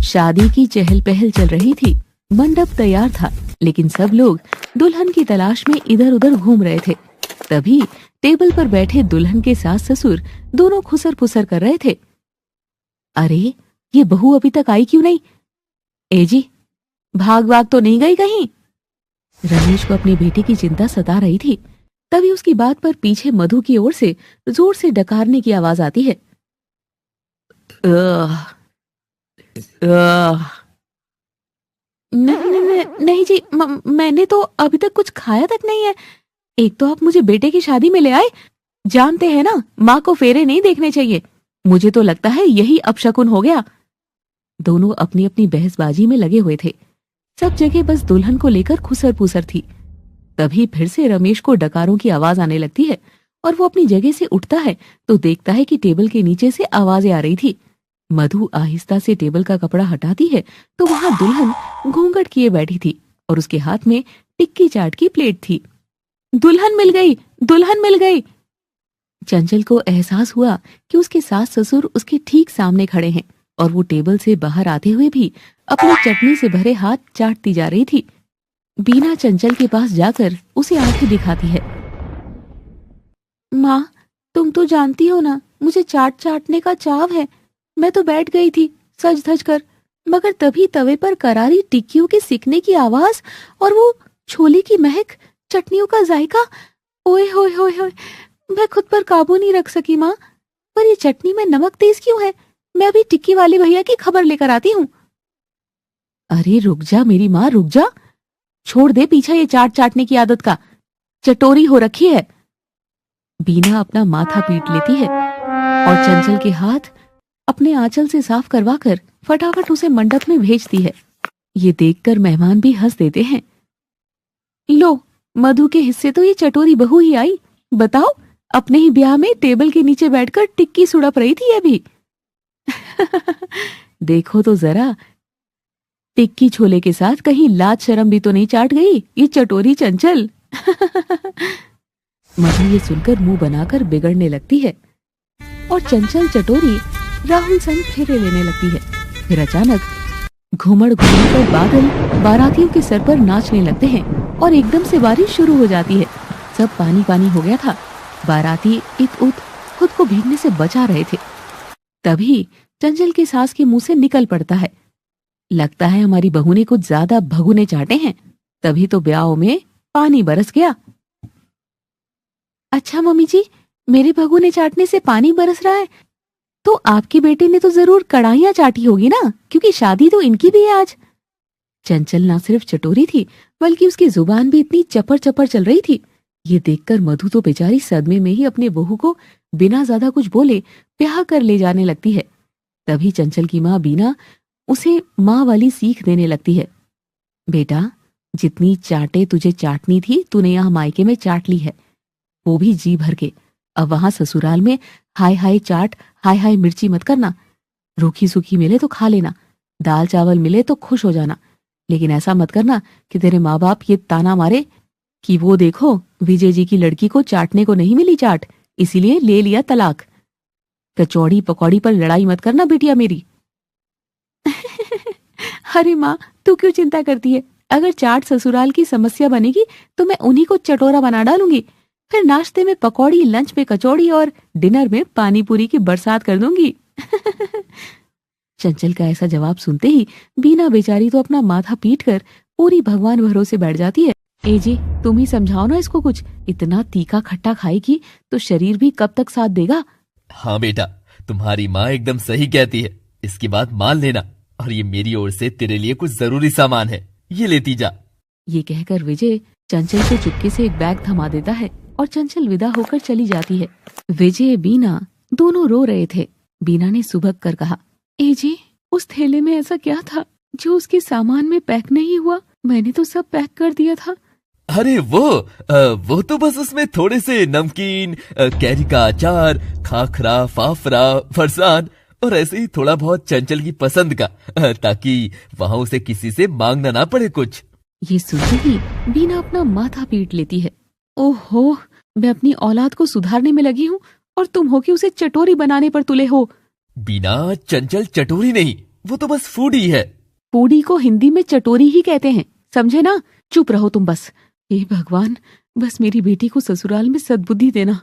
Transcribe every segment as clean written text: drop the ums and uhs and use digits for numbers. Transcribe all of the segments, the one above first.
शादी की चहल पहल चल रही थी। मंडप तैयार था, लेकिन सब लोग दुल्हन की तलाश में इधर उधर घूम रहे थे। तभी टेबल पर बैठे दुल्हन के सास ससुर दोनों खुसर पुसर कर रहे थे। अरे, ये बहू अभी तक आई क्यों नहीं? ए जी, भाग तो नहीं गई कहीं? रमेश को अपनी बेटी की चिंता सता रही थी। तभी उसकी बात पर पीछे मधु की ओर से जोर से डकारने की आवाज आती है। नहीं जी, मैंने तो अभी तक कुछ खाया तक नहीं है। एक तो आप मुझे बेटे की शादी में ले आए, जानते हैं ना माँ को फेरे नहीं देखने चाहिए। मुझे तो लगता है यही अपशकुन हो गया। दोनों अपनी अपनी बहसबाजी में लगे हुए थे। सब जगह बस दुल्हन को लेकर खुसर पुसर थी। तभी फिर से रमेश को डकारों की आवाज आने लगती है और वो अपनी जगह से उठता है तो देखता है कि टेबल के नीचे से आवाजें आ रही थी। मधु आहिस्ता से टेबल का कपड़ा हटाती है तो वहां दुल्हन घूंघट किए बैठी थी और उसके हाथ में टिक्की चाट की प्लेट थी। दुल्हन मिल गई, दुल्हन मिल गई। चंचल को एहसास हुआ कि उसके सास ससुर उसके ठीक सामने खड़े हैं और वो टेबल से बाहर आते हुए भी अपनी चटनी से भरे हाथ चाटती जा रही थी। बीना चंचल के पास जाकर उसे आंखें दिखाती है। माँ, तुम तो जानती हो ना, मुझे चाटने का चाव है। मैं तो बैठ गई थी सज धज कर, मगर तभी तवे पर करारी टिक्कियों के सिकने की आवाज और वो छोले की महक, चटनियों का जायका, ओए होए होए होए, मैं खुद पर काबू नहीं रख सकी माँ। पर ये चटनी में नमक तेज क्यों है? मैं अभी टिक्की वाले भैया की खबर लेकर आती हूँ। अरे रुक जा मेरी माँ, रुक जा। छोड़ दे पीछा ये चाटने की आदत का, चटोरी हो रखी है। बीना अपना माथा पीट लेती है और चंचल के हाथ अपने आंचल से साफ करवाकर फटाफट उसे मंडप में भेजती है। ये देखकर मेहमान भी हंस देते हैं। लो, मधु के हिस्से तो ये चटोरी बहू ही आई। बताओ, अपने ही ब्याह में टेबल के नीचे बैठकर टिक्की सुड़प रही थी ये भी। देखो तो जरा, टिक्की छोले के साथ कहीं लाज शर्म भी तो नहीं चाट गई ये चटोरी चंचल। मधु ये सुनकर मुंह बनाकर बिगड़ने लगती है और चंचल चटोरी राहुल संग फेरे लेने लगती है। फिर अचानक घूमड़ कर बादल बारातियों के सर पर नाचने लगते हैं और एकदम से बारिश शुरू हो जाती है। सब पानी पानी हो गया था। बाराती इत उत खुद को भीगने से बचा रहे थे। तभी चंचल की सास के मुंह से निकल पड़ता है, लगता है हमारी बहू ने कुछ ज्यादा भगुने चाटे हैं, तभी तो ब्याह में पानी बरस गया। अच्छा मम्मी जी, मेरे भगुने चाटने से पानी बरस रहा है तो आपके बेटे ने तो जरूर कड़ाहियां चाटी होगी ना, क्योंकि शादी तो इनकी भी है आज। चंचल ना सिर्फ चटोरी थी बल्कि उसकी जुबान भी इतनी चपर चपर चल रही थी। ये देखकर मधु तो बेचारी सदमे में ही अपने बहू को बिना ज्यादा कुछ बोले ब्याह कर ले जाने लगती है। तभी चंचल की माँ बीना उसे माँ वाली सीख देने लगती है। बेटा, जितनी चाटे तुझे चाटनी थी तूने यहाँ मायके में चाट ली है, वो भी जी भर के। अब वहां ससुराल में हाय हाय चाट, हाय हाय मिर्ची मत करना। रूखी सूखी मिले तो खा लेना, दाल चावल मिले तो खुश हो जाना, लेकिन ऐसा मत करना कि तेरे माँ बाप ये ताना मारे कि वो देखो विजय जी की लड़की को चाटने को नहीं मिली चाट, इसीलिए ले लिया तलाक। कचौड़ी पकौड़ी पर लड़ाई मत करना बेटिया मेरी। अरे माँ, तू क्यों चिंता करती है? अगर चाट ससुराल की समस्या बनेगी तो मैं उन्हीं को चटोरा बना डालूंगी। फिर नाश्ते में पकौड़ी, लंच में कचौड़ी और डिनर में पानी पूरी की बरसात कर दूंगी। चंचल का ऐसा जवाब सुनते ही बीना बेचारी तो अपना माथा पीटकर पूरी भगवान भरोसे बैठ जाती है। ए जी, तुम ही समझाओ ना इसको कुछ, इतना तीखा खट्टा खाएगी तो शरीर भी कब तक साथ देगा। हाँ बेटा, तुम्हारी माँ एकदम सही कहती है, इसकी बात मान लेना। और ये मेरी ओर से तेरे लिए कुछ जरूरी सामान है, ये लेती जा। ये कहकर विजय चंचल को चुपके से एक बैग थमा देता है और चंचल विदा होकर चली जाती है। विजय बीना दोनों रो रहे थे। बीना ने सुबक कर कहा, ए जी, उस थैले में ऐसा क्या था जो उसके सामान में पैक नहीं हुआ? मैंने तो सब पैक कर दिया था। अरे वो तो बस उसमें थोड़े से नमकीन, कैरी का अचार, खाखरा, फाफरा, फरसान और ऐसे ही थोड़ा बहुत चंचल की पसंद का, ताकि वहाँ उसे किसी से मांगना ना पड़े कुछ। ये सुनते ही बीना अपना माथा पीट लेती है। ओहो, मैं अपनी औलाद को सुधारने में लगी हूँ और तुम हो कि उसे चटोरी बनाने पर तुले हो। बीना, चंचल चटोरी नहीं, वो तो बस फूडी है। फूडी को हिंदी में चटोरी ही कहते हैं, समझे ना? चुप रहो तुम बस। हे भगवान, बस मेरी बेटी को ससुराल में सद्बुद्धि देना।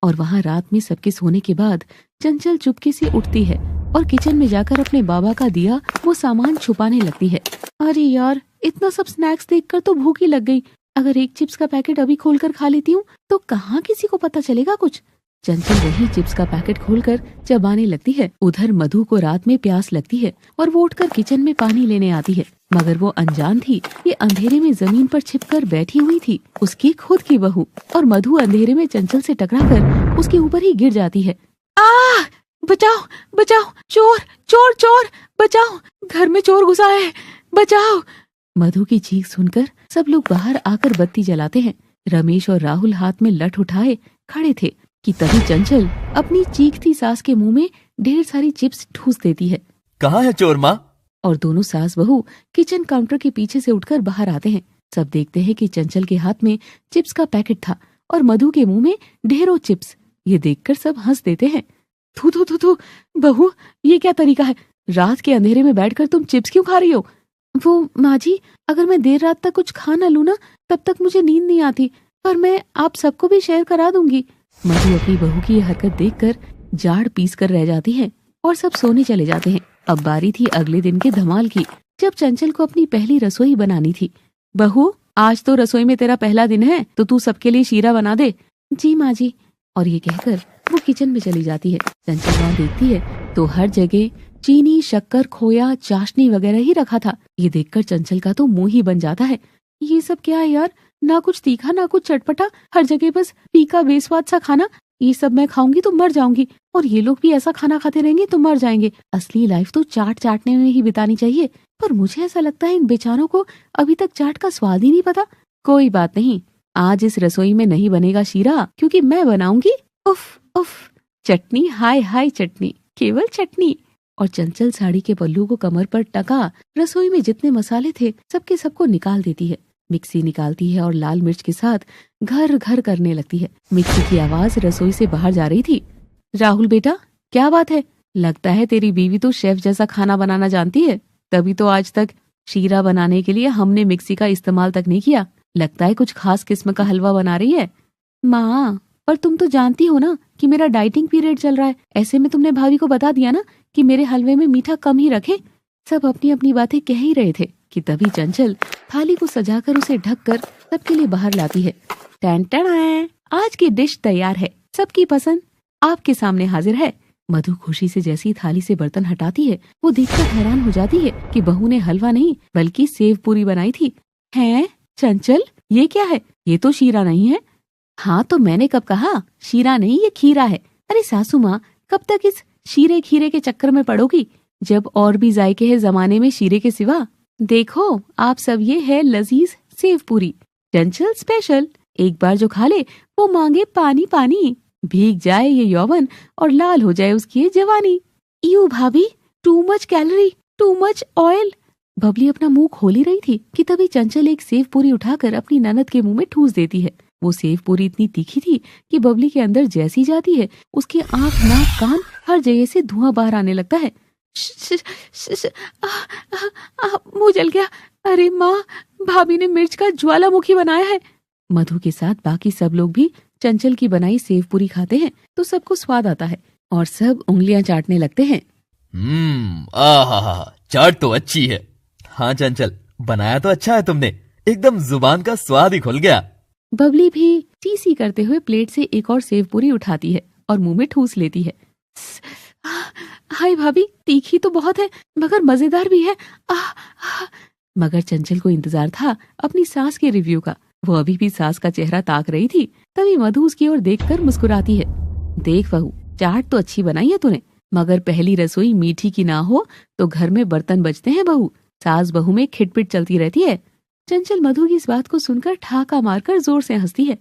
और वहाँ रात में सबके सोने के बाद चंचल चुपके से उठती है और किचन में जाकर अपने बाबा का दिया वो सामान छुपाने लगती है। अरे यार, इतना सब स्नैक्स देखकर तो भूख ही लग गई। अगर एक चिप्स का पैकेट अभी खोलकर खा लेती हूँ तो कहाँ किसी को पता चलेगा कुछ। चंचल वही चिप्स का पैकेट खोलकर चबाने लगती है। उधर मधु को रात में प्यास लगती है और वो उठकर किचन में पानी लेने आती है, मगर वो अनजान थी। ये अंधेरे में जमीन पर छिपकर बैठी हुई थी उसकी खुद की बहू, और मधु अंधेरे में चंचल से टकराकर उसके ऊपर ही गिर जाती है। आ! बचाओ बचाओ, चोर चोर चोर, बचाओ, घर में चोर घुसा है, बचाओ। मधु की चीख सुनकर सब लोग बाहर आकर बत्ती जलाते हैं। रमेश और राहुल हाथ में लठ उठाए खड़े थे कि तभी चंचल अपनी चीखती सास के मुंह में ढेर सारी चिप्स ठूस देती है। कहाँ है चोर माँ? और दोनों सास बहू किचन काउंटर के पीछे से उठकर बाहर आते हैं। सब देखते हैं कि चंचल के हाथ में चिप्स का पैकेट था और मधु के मुंह में ढेरों चिप्स। ये देखकर सब हंस देते हैं। थू थू थू थू, बहू, ये क्या तरीका है? रात के अंधेरे में बैठकर तुम चिप्स क्यों खा रही हो? वो माँ जी, अगर मैं देर रात तक कुछ खा न लूँ ना, तब तक मुझे नींद नहीं आती, पर मैं आप सबको भी शेयर करा दूंगी। मधु अपनी बहू की ये हरकत देखकर जाड़ पीस कर रह जाती है और सब सोने चले जाते हैं। अब बारी थी अगले दिन के धमाल की, जब चंचल को अपनी पहली रसोई बनानी थी। बहू, आज तो रसोई में तेरा पहला दिन है, तो तू सबके लिए शीरा बना दे। जी माँ जी। और ये कहकर वो किचन में चली जाती है। चंचल वहाँ देखती है तो हर जगह चीनी, शक्कर, खोया, चाशनी वगैरह ही रखा था। ये देखकर चंचल का तो मुंह ही बन जाता है। ये सब क्या है यार? ना कुछ तीखा ना कुछ चटपटा, हर जगह बस फीका बेस्वाद सा खाना। ये सब मैं खाऊंगी तो मर जाऊंगी, और ये लोग भी ऐसा खाना खाते रहेंगे तो मर जाएंगे। असली लाइफ तो चाट चाटने में ही बितानी चाहिए। पर मुझे ऐसा लगता है इन बेचारों को अभी तक चाट का स्वाद ही नहीं पता। कोई बात नहीं, आज इस रसोई में नहीं बनेगा शीरा, क्योंकि मैं बनाऊंगी। उफ उफ, चटनी, हाय हाय चटनी, केवल चटनी। और चंचल साड़ी के पल्लू को कमर पर टका रसोई में जितने मसाले थे सबके सबको निकाल देती है। मिक्सी निकालती है और लाल मिर्च के साथ घर घर करने लगती है। मिक्सी की आवाज रसोई से बाहर जा रही थी। राहुल बेटा, क्या बात है? लगता है तेरी बीवी तो शेफ जैसा खाना बनाना जानती है, तभी तो आज तक शीरा बनाने के लिए हमने मिक्सी का इस्तेमाल तक नहीं किया। लगता है कुछ खास किस्म का हलवा बना रही है। माँ, पर तुम तो जानती हो ना कि मेरा डाइटिंग पीरियड चल रहा है। ऐसे में तुमने भाभी को बता दिया ना कि मेरे हलवे में मीठा कम ही रखे। सब अपनी अपनी बातें कह ही रहे थे कि तभी चंचल थाली को सजाकर उसे ढककर सबके लिए बाहर लाती है। टन टन, आज की डिश तैयार है, सबकी पसंद आपके सामने हाजिर है। मधु खुशी से जैसी थाली से बर्तन हटाती है, वो देखकर हैरान हो जाती है कि बहू ने हलवा नहीं बल्कि सेव पूरी बनाई थी। हैं चंचल, ये क्या है? ये तो शीरा नहीं है। हाँ तो मैंने कब कहा? शीरा नहीं, ये खीरा है। अरे सासू माँ, कब तक इस शीरे खीरे के चक्कर में पड़ोगी, जब और भी जायके है जमाने में शीरे के सिवा। देखो आप सब, ये है लजीज सेव पूरी, चंचल स्पेशल। एक बार जो खा ले वो मांगे पानी पानी, भीग जाए ये यौवन और लाल हो जाए उसकी ये जवानी। यू भाभी, too much calorie, too much oil. Babli अपना मुंह खोल ही रही थी कि तभी चंचल एक सेव पूरी उठाकर अपनी ननद के मुंह में ठूस देती है। वो सेव पूरी इतनी तीखी थी कि बबली के अंदर जैसी जाती है उसकी आंख, नाक, कान हर जगह से धुआं बाहर आने लगता है। मुंह जल गया। अरे माँ, भाभी ने मिर्च का ज्वालामुखी बनाया है। मधु के साथ बाकी सब लोग भी चंचल की बनाई सेव पूरी खाते हैं तो सबको स्वाद आता है और सब उंगलियां चाटने लगते हैं। आहा, चाट तो अच्छी है। हाँ चंचल, बनाया तो अच्छा है तुमने, एकदम जुबान का स्वाद ही खुल गया। बबली भी टीसी करते हुए प्लेट से एक और सेव पूरी उठाती है और मुंह में ठूस लेती है। हाय भाभी, तीखी तो बहुत है मगर मजेदार भी है। मगर चंचल को इंतजार था अपनी सास के रिव्यू का। वो अभी भी सास का चेहरा ताक रही थी। तभी मधु उसकी ओर देखकर मुस्कुराती है। देख बहू, चाट तो अच्छी बनाई है तूने, मगर पहली रसोई मीठी की ना हो तो घर में बर्तन बजते हैं बहू। सास बहू में खिटपिट चलती रहती है। चंचल मधु की इस बात को सुनकर ठहाका मारकर जोर से हंसती है।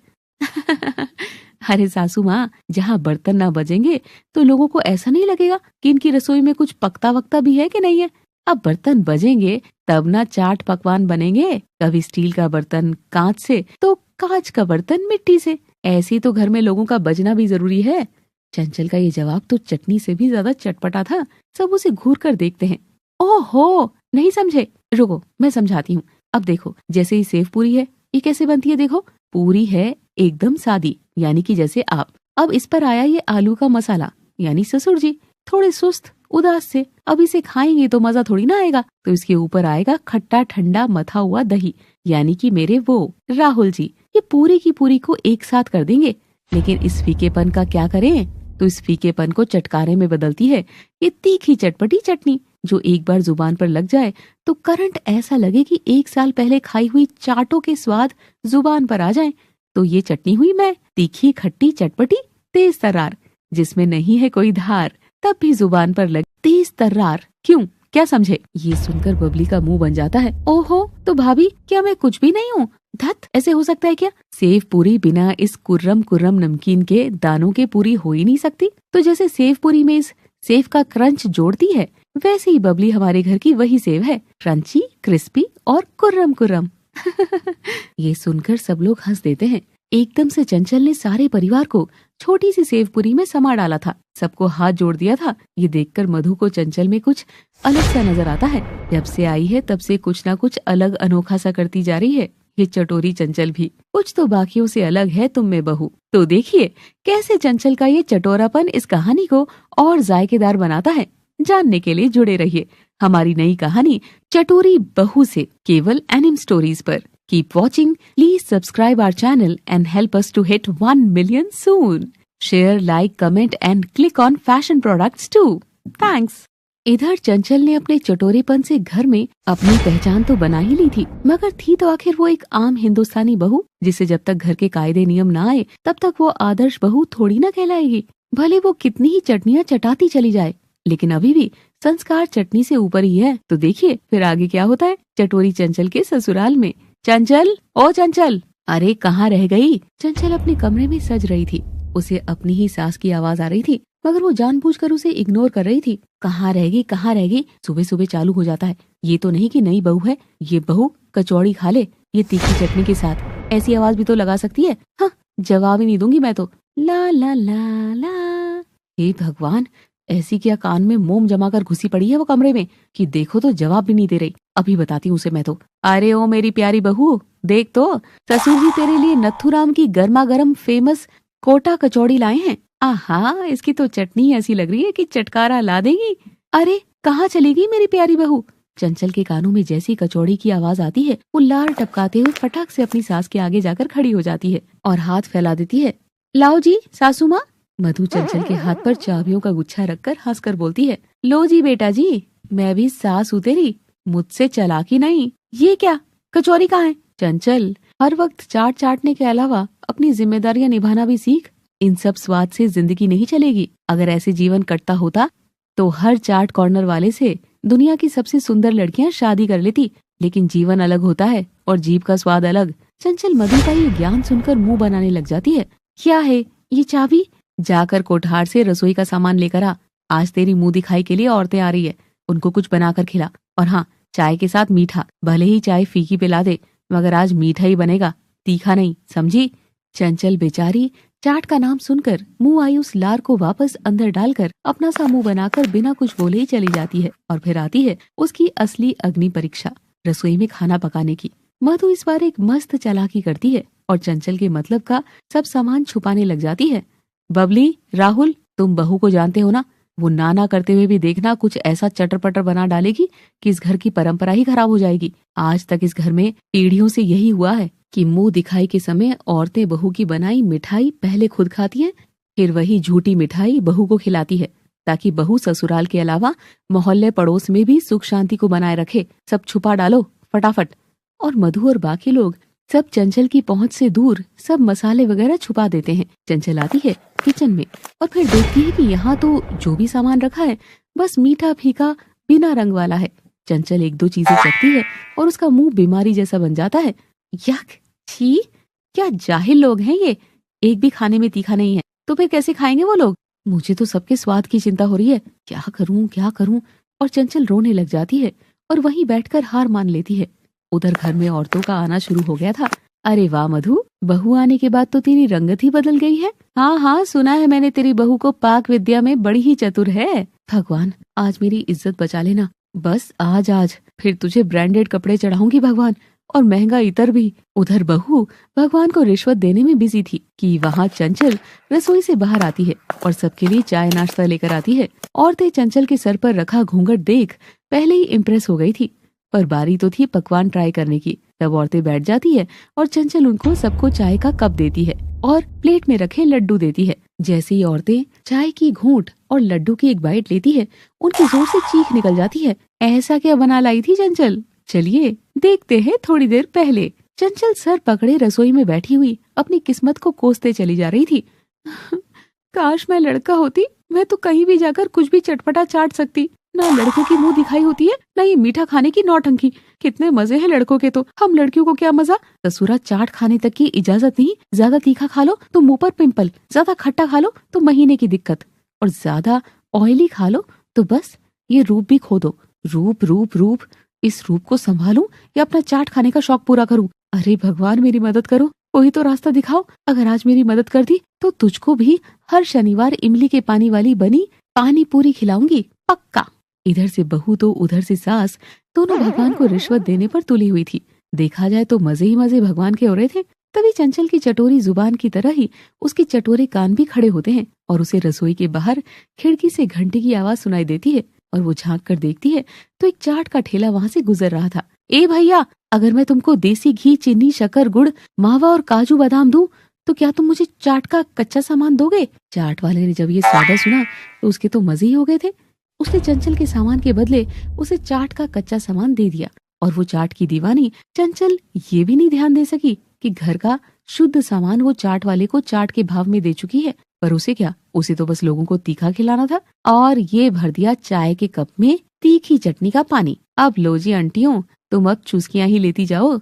अरे सासू माँ, जहाँ बर्तन ना बजेंगे तो लोगों को ऐसा नहीं लगेगा कि इनकी रसोई में कुछ पकता वक्ता भी है कि नहीं है। अब बर्तन बजेंगे तब ना चाट पकवान बनेंगे। कभी स्टील का बर्तन कांच से तो कांच का बर्तन मिट्टी से। ऐसे तो घर में लोगों का बजना भी जरूरी है। चंचल का ये जवाब तो चटनी से भी ज्यादा चटपटा था। सब उसे घूर कर देखते हैं। ओहो, नहीं समझे, रुको मैं समझाती हूँ। अब देखो, जैसे ही सेव पूरी है, ये कैसे बनती है देखो। पूरी है एकदम सादी, यानी कि जैसे आप। अब इस पर आया ये आलू का मसाला, यानी ससुर जी थोड़े सुस्त उदास से। अब इसे खाएंगे तो मजा थोड़ी ना आएगा, तो इसके ऊपर आएगा खट्टा ठंडा मथा हुआ दही, यानी कि मेरे वो राहुल जी। ये पूरी की पूरी को एक साथ कर देंगे। लेकिन इस फीकेपन का क्या करें, तो इस फीकेपन को चटकारे में बदलती है ये तीखी चटपटी चटनी, जो एक बार जुबान पर लग जाए तो करंट ऐसा लगे कि 1 साल पहले खाई हुई चाटों के स्वाद जुबान पर आ जाएं। तो ये चटनी हुई मैं, तीखी खट्टी चटपटी तेज तर्रार, जिसमें नहीं है कोई धार, तब भी जुबान पर लगे तेज तर्रार। क्यों, क्या समझे? ये सुनकर बबली का मुंह बन जाता है। ओहो, तो भाभी क्या मैं कुछ भी नहीं हूँ? धत, ऐसे हो सकता है क्या? सेव पूरी बिना इस कुर्रम कुर्रम नमकीन के दानों के पूरी हो ही नहीं सकती। तो जैसे सेव पूरी में इस सेव का क्रंच जोड़ती है, वैसे ही बबली हमारे घर की वही सेव है, क्रंची क्रिस्पी और कुर्रम कुर्रम। ये सुनकर सब लोग हंस देते हैं। एकदम से चंचल ने सारे परिवार को छोटी सी सेवपुरी में समा डाला था, सबको हाथ जोड़ दिया था। ये देखकर मधु को चंचल में कुछ अलग सा नजर आता है। जब से आई है तब से कुछ ना कुछ अलग अनोखा सा करती जा रही है ये चटोरी चंचल भी। कुछ तो बाकियों से अलग है तुम में बहू। तो देखिए कैसे चंचल का ये चटोरापन इस कहानी को और जायकेदार बनाता है। जानने के लिए जुड़े रहिए हमारी नई कहानी चटोरी बहू से, केवल एनिम स्टोरीज पर। Keep watching. Please subscribe our channel and help us to hit 1 million soon. Share, like, comment and click on fashion products too. Thanks. इधर चंचल ने अपने चटोरेपन से घर में अपनी पहचान तो बना ही ली थी, मगर थी तो आखिर वो एक आम हिंदुस्तानी बहू, जिसे जब तक घर के कायदे नियम ना आए तब तक वो आदर्श बहू थोड़ी ना कहलाएगी। भले वो कितनी ही चटनियाँ चटाती चली जाए, लेकिन अभी भी संस्कार चटनी से ऊपर ही है। तो देखिए फिर आगे क्या होता है चटोरी चंचल के ससुराल में। चंचल, ओ चंचल, अरे कहाँ रह गई? चंचल अपने कमरे में सज रही थी। उसे अपनी ही सास की आवाज आ रही थी, मगर वो जानबूझकर उसे इग्नोर कर रही थी। कहाँ रह गई, कहाँ रह गई? सुबह सुबह चालू हो जाता है। ये तो नहीं कि नई बहू है, ये बहू कचौड़ी खा ले ये तीखी चटनी के साथ, ऐसी आवाज भी तो लगा सकती है। हाँ, जवाब ही नहीं दूंगी मैं तो। ला ला ला ला। हे भगवान, ऐसी क्या कान में मोम जमा कर घुसी पड़ी है वो कमरे में कि देखो तो जवाब भी नहीं दे रही। अभी बताती हूँ उसे मैं तो। अरे ओ मेरी प्यारी बहू, देख तो ससुर जी तेरे लिए नथुराम की गर्मा गर्म फेमस कोटा कचौड़ी लाए हैं। आहा, इसकी तो चटनी ऐसी लग रही है कि चटकारा ला देगी। अरे कहाँ चली गई मेरी प्यारी बहू? चंचल के कानों में जैसी कचौड़ी की आवाज आती है, वो लार टपकाते हुए फटाक से अपनी सास के आगे जाकर खड़ी हो जाती है और हाथ फैला देती है। लाओ जी सासू माँ। मधु चंचल के हाथ पर चाबियों का गुच्छा रखकर हंसकर बोलती है, लो जी बेटा जी, मैं भी सास हूँ तेरी, मुझसे चालाकी नहीं। ये क्या, कचौरी कहाँ है? चंचल, हर वक्त चाट चाटने के अलावा अपनी जिम्मेदारियां निभाना भी सीख। इन सब स्वाद से जिंदगी नहीं चलेगी। अगर ऐसे जीवन कटता होता तो हर चाट कॉर्नर वाले से दुनिया की सबसे सुंदर लड़कियां शादी कर लेती। लेकिन जीवन अलग होता है और जीभ का स्वाद अलग। चंचल मधु का ये ज्ञान सुनकर मुंह बनाने लग जाती है। क्या है ये चाबी? जाकर कोठार से रसोई का सामान लेकर आ। आज तेरी मुंह दिखाई के लिए औरतें आ रही है, उनको कुछ बनाकर खिला। और हाँ, चाय के साथ मीठा, भले ही चाय फीकी पिला दे, मगर आज मीठा ही बनेगा, तीखा नहीं, समझी? चंचल बेचारी चाट का नाम सुनकर मुंह आई उस लार को वापस अंदर डालकर अपना सा मुंह बनाकर बिना कुछ बोले ही चली जाती है। और फिर आती है उसकी असली अग्नि परीक्षा, रसोई में खाना पकाने की। मधु इस बार एक मस्त चालाकी करती है और चंचल के मतलब का सब सामान छुपाने लग जाती है। बबली, राहुल, तुम बहू को जानते हो ना, वो नाना करते हुए भी देखना कुछ ऐसा चटर पटर बना डालेगी कि इस घर की परंपरा ही खराब हो जाएगी। आज तक इस घर में पीढ़ियों से यही हुआ है कि मुंह दिखाई के समय औरतें बहू की बनाई मिठाई पहले खुद खाती हैं, फिर वही झूठी मिठाई बहू को खिलाती है, ताकि बहू ससुराल के अलावा मोहल्ले पड़ोस में भी सुख शांति को बनाए रखे। सब छुपा डालो फटाफट। और मधु और बाकी लोग सब चंचल की पहुंच से दूर सब मसाले वगैरह छुपा देते हैं। चंचल आती है किचन में और फिर देखती है कि यहाँ तो जो भी सामान रखा है बस मीठा फीका बिना रंग वाला है। चंचल एक दो चीजें चखती है और उसका मुंह बीमारी जैसा बन जाता है। यक, छी, क्या जाहिल लोग हैं ये, एक भी खाने में तीखा नहीं है तो फिर कैसे खाएंगे वो लोग? मुझे तो सबके स्वाद की चिंता हो रही है, क्या करूं क्या करूं। और चंचल रोने लग जाती है और वहीं बैठकर हार मान लेती है। उधर घर में औरतों का आना शुरू हो गया था। अरे वाह मधु, बहू आने के बाद तो तेरी रंगत ही बदल गई है। हाँ हाँ, सुना है मैंने तेरी बहू को पाक विद्या में बड़ी ही चतुर है। भगवान, आज मेरी इज्जत बचा लेना, बस आज आज फिर तुझे ब्रांडेड कपड़े चढ़ाऊंगी भगवान, और महंगा इतर भी। उधर बहू भगवान को रिश्वत देने में बिजी थी कि वहाँ चंचल रसोई से बाहर आती है और सबके लिए चाय नाश्ता लेकर आती है। औरतें चंचल के सर पर रखा घूंघट देख पहले ही इम्प्रेस हो गई थी, पर बारी तो थी पकवान ट्राई करने की। तब औरतें बैठ जाती है और चंचल उनको सबको चाय का कप देती है और प्लेट में रखे लड्डू देती है। जैसे ही औरतें चाय की घूंट और लड्डू की एक बाइट लेती है, उनकी जोर से चीख निकल जाती है। ऐसा क्या बना लाई थी चंचल? चलिए देखते हैं थोड़ी देर पहले। चंचल सर पकड़े रसोई में बैठी हुई अपनी किस्मत को कोसते चली जा रही थी। काश मैं लड़का होती, मैं तो कहीं भी जाकर कुछ भी चटपटा चाट सकती। ना लड़कों की मुंह दिखाई होती है, ना ये मीठा खाने की नौटंकी। कितने मजे हैं लड़कों के, तो हम लड़कियों को क्या मजा। ससुरा चाट खाने तक की इजाजत नहीं। ज्यादा तीखा खा लो तो मुंह पर पिंपल, ज्यादा खट्टा खा लो तो महीने की दिक्कत, और ज्यादा ऑयली खा लो तो बस ये रूप भी खो दो। रूप रूप रूप, इस रूप को संभालूं या अपना चाट खाने का शौक पूरा करूं? अरे भगवान मेरी मदद करो, कोई तो रास्ता दिखाओ। अगर आज मेरी मदद कर दी तो तुझको भी हर शनिवार इमली के पानी वाली बनी पानी पूरी खिलाऊंगी, पक्का। इधर से बहू तो उधर से सास, दोनों भगवान को रिश्वत देने पर तुली हुई थी। देखा जाए तो मजे ही मजे भगवान के हो रहे थे। तभी चंचल की चटोरी जुबान की तरह ही उसके चटोरे कान भी खड़े होते हैं और उसे रसोई के बाहर खिड़की से घंटी की आवाज सुनाई देती है। और वो झांक कर देखती है तो एक चाट का ठेला वहाँ से गुजर रहा था। ए भैया, अगर मैं तुमको देसी घी, चीनी, शक्कर, गुड़, मावा और काजू बादाम दूं तो क्या तुम मुझे चाट का कच्चा सामान दोगे? चाट वाले ने जब ये सौदा सुना तो उसके तो मजे ही हो गए थे। उसने चंचल के सामान के बदले उसे चाट का कच्चा सामान दे दिया। और वो चाट की दीवानी चंचल ये भी नहीं ध्यान दे सकी कि घर का शुद्ध सामान वो चाट वाले को चाट के भाव में दे चुकी है। पर उसे क्या, उसे तो बस लोगों को तीखा खिलाना था। और ये भर दिया चाय के कप में तीखी चटनी का पानी। अब लो जी आंटियों, तुम अब चुस्कियां ही लेती जाओ।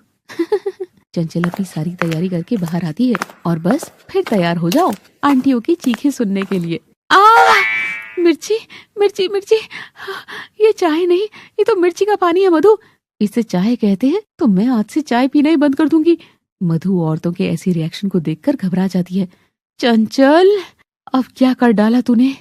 चंचल अपनी सारी तैयारी करके बाहर आती है और बस फिर तैयार हो जाओ आंटियों की चीखें सुनने के लिए। आ मिर्ची मिर्ची मिर्ची, ये चाय नहीं, ये तो मिर्ची का पानी है मधु। इसे चाय कहते हैं तो मैं आज से चाय पीना ही बंद कर दूंगी। मधु औरतों के ऐसी रिएक्शन को देखकर घबरा जाती है। चंचल, अब क्या कर डाला तूने?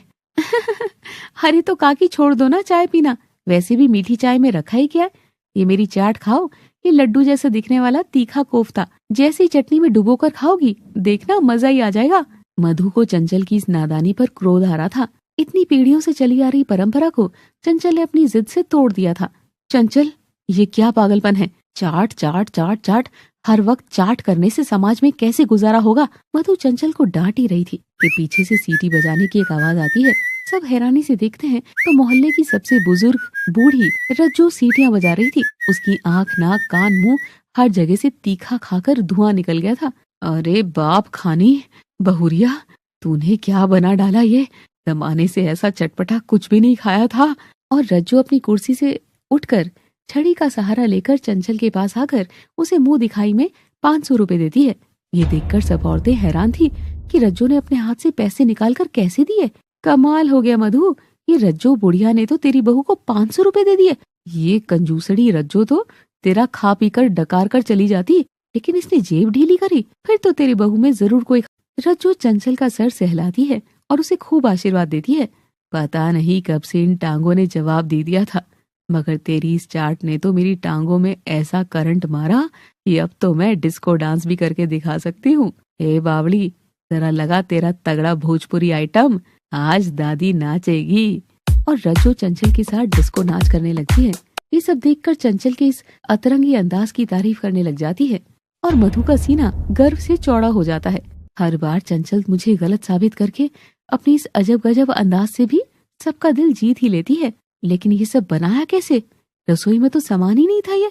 अरे तो काकी छोड़ दो ना चाय पीना, वैसे भी मीठी चाय में रखा ही क्या। ये मेरी चाट खाओ, ये लड्डू जैसा दिखने वाला तीखा कोफ्ता जैसी चटनी में डुबो कर खाओगी, देखना मजा ही आ जाएगा। मधु को चंचल की इस नादानी पर क्रोध आ रहा था। इतनी पीढ़ियों से चली आ रही परंपरा को चंचल ने अपनी जिद से तोड़ दिया था। चंचल, ये क्या पागलपन है? चाट चाट चाट चाट, हर वक्त चाट करने से समाज में कैसे गुजारा होगा? मधु चंचल को डांट ही रही थी कि पीछे से सीटी बजाने की एक आवाज आती है। सब हैरानी से देखते हैं तो मोहल्ले की सबसे बुजुर्ग बूढ़ी रज्जो सीटियां बजा रही थी। उसकी आंख, नाक, कान, मुंह हर जगह से तीखा खाकर धुआं निकल गया था। अरे बाप खानी बहुरिया, तूने क्या बना डाला ये? जमाने से ऐसा चटपटा कुछ भी नहीं खाया था। और रज्जो अपनी कुर्सी से उठकर छड़ी का सहारा लेकर चंचल के पास आकर उसे मुंह दिखाई में 500 रुपए देती है। ये देखकर सब औरतें हैरान थी कि रज्जो ने अपने हाथ से पैसे निकालकर कैसे दिए। कमाल हो गया मधु, ये रज्जो बुढ़िया ने तो तेरी बहू को 500 रुपए दे दिए। ये कंजूसड़ी रज्जो तो तेरा खा पी कर डकार कर चली जाती, लेकिन इसने जेब ढीली करी, फिर तो तेरी बहू में जरूर कोई। रज्जो चंचल का सर सहलाती है और उसे खूब आशीर्वाद देती है। पता नहीं कब से इन टांगों ने जवाब दे दिया था, मगर तेरी इस चाट ने तो मेरी टांगों में ऐसा करंट मारा कि अब तो मैं डिस्को डांस भी करके दिखा सकती हूँ। ए बावली, जरा लगा तेरा तगड़ा भोजपुरी आइटम, आज दादी नाचेगी। और रज्जो चंचल के साथ डिस्को नाच करने लगती है। ये सब देखकर चंचल के इस अतरंगी अंदाज की तारीफ करने लग जाती है और मधु का सीना गर्व से चौड़ा हो जाता है। हर बार चंचल मुझे गलत साबित करके अपनी इस अजब गजब अंदाज से भी सबका दिल जीत ही लेती है। लेकिन ये सब बनाया कैसे? रसोई में तो सामान ही नहीं था ये।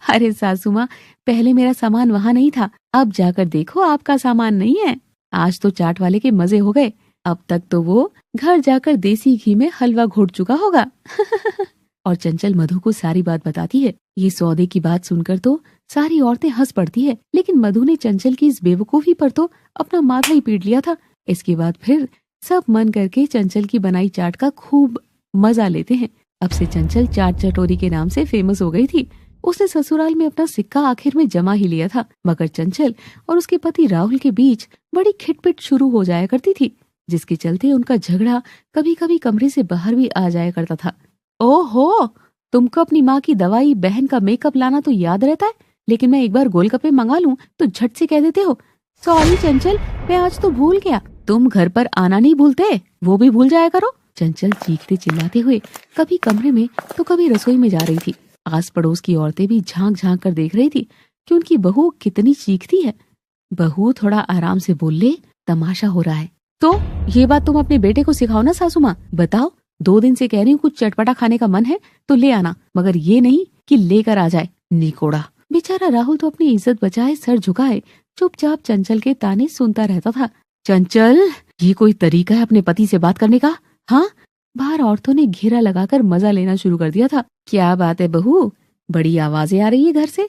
अरे सासू माँ, पहले मेरा सामान वहाँ नहीं था, अब जाकर देखो आपका सामान नहीं है। आज तो चाट वाले के मजे हो गए, अब तक तो वो घर जाकर देसी घी में हलवा घोट चुका होगा। और चंचल मधु को सारी बात बताती है। ये सौदे की बात सुनकर तो सारी औरतें हंस पड़ती है, लेकिन मधु ने चंचल की इस बेवकूफी पर तो अपना माथा ही पीट लिया था। इसके बाद फिर सब मन करके चंचल की बनाई चाट का खूब मजा लेते हैं। अब से चंचल चाट चटोरी के नाम से फेमस हो गई थी। उसने ससुराल में अपना सिक्का आखिर में जमा ही लिया था, मगर चंचल और उसके पति राहुल के बीच बड़ी खिटपिट शुरू हो जाया करती थी, जिसके चलते उनका झगड़ा कभी कभी कमरे से बाहर भी आ जाया करता था। ओहो, तुमको अपनी माँ की दवाई, बहन का मेकअप लाना तो याद रहता है, लेकिन मैं एक बार गोलगप्पे मंगा लूं तो झट से कह देते हो सॉरी चंचल, मैं आज तो भूल गया। तुम घर पर आना नहीं भूलते, वो भी भूल जाया करो। चंचल चीखते चिल्लाते हुए कभी कमरे में तो कभी रसोई में जा रही थी। आस पड़ोस की औरतें भी झांक झांक कर देख रही थी कि उनकी बहू कितनी चीखती है। बहू थोड़ा आराम से बोल ले, तमाशा हो रहा है। तो ये बात तुम अपने बेटे को सिखाओ ना सासू माँ। बताओ, 2 दिन से कह रही हूँ कुछ चटपटा खाने का मन है तो ले आना, मगर ये नहीं कि लेकर आ जाए निकोड़ा। बेचारा राहुल तो अपनी इज्जत बचाए सर झुकाए चुपचाप चंचल के ताने सुनता रहता था। चंचल, ये कोई तरीका है अपने पति से बात करने का? हाँ, बाहर औरतों ने घेरा लगाकर मजा लेना शुरू कर दिया था। क्या बात है बहू, बड़ी आवाजें आ रही है घर से,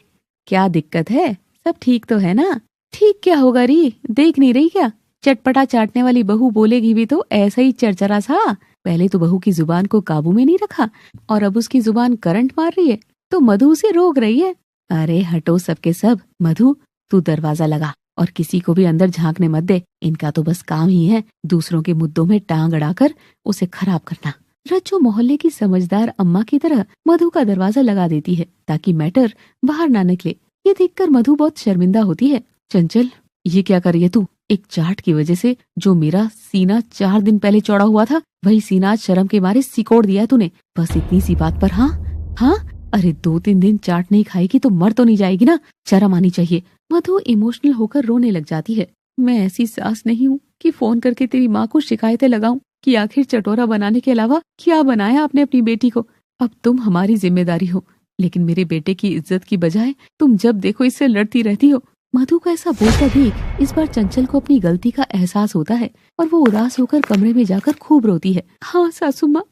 क्या दिक्कत है? सब ठीक तो है ना? ठीक क्या होगा री, देख नहीं रही क्या? चटपटा चाटने वाली बहू बोलेगी भी तो ऐसा ही चरचरा सा। पहले तो बहू की जुबान को काबू में नहीं रखा और अब उसकी जुबान करंट मार रही है तो मधु उसे रोक रही है। अरे हटो सबके सब, मधु तू दरवाजा लगा और किसी को भी अंदर झांकने मत दे। इनका तो बस काम ही है दूसरों के मुद्दों में टांग अड़ाकर उसे खराब करना। रज्जू मोहल्ले की समझदार अम्मा की तरह मधु का दरवाजा लगा देती है ताकि मैटर बाहर ना निकले। ये देखकर मधु बहुत शर्मिंदा होती है। चंचल, ये क्या कर रही है तू? एक चाट की वजह से जो मेरा सीना 4 दिन पहले चौड़ा हुआ था, वही सीना आज शर्म के मारे सिकोड़ दिया है तूने। बस इतनी सी बात पर हाँ? अरे 2-3 दिन चाट नहीं खाएगी तो मर तो नहीं जाएगी ना, शर्म आनी चाहिए। मधु इमोशनल होकर रोने लग जाती है। मैं ऐसी सास नहीं हूँ कि फोन करके तेरी माँ को शिकायतें लगाऊं कि आखिर चटोरा बनाने के अलावा क्या बनाया आपने अपनी बेटी को। अब तुम हमारी जिम्मेदारी हो, लेकिन मेरे बेटे की इज्जत की बजाय तुम जब देखो इससे लड़ती रहती हो। मधु का ऐसा बोलता देख इस बार चंचल को अपनी गलती का एहसास होता है और वो उदास होकर कमरे में जाकर खूब रोती है। हाँ सासू माँ,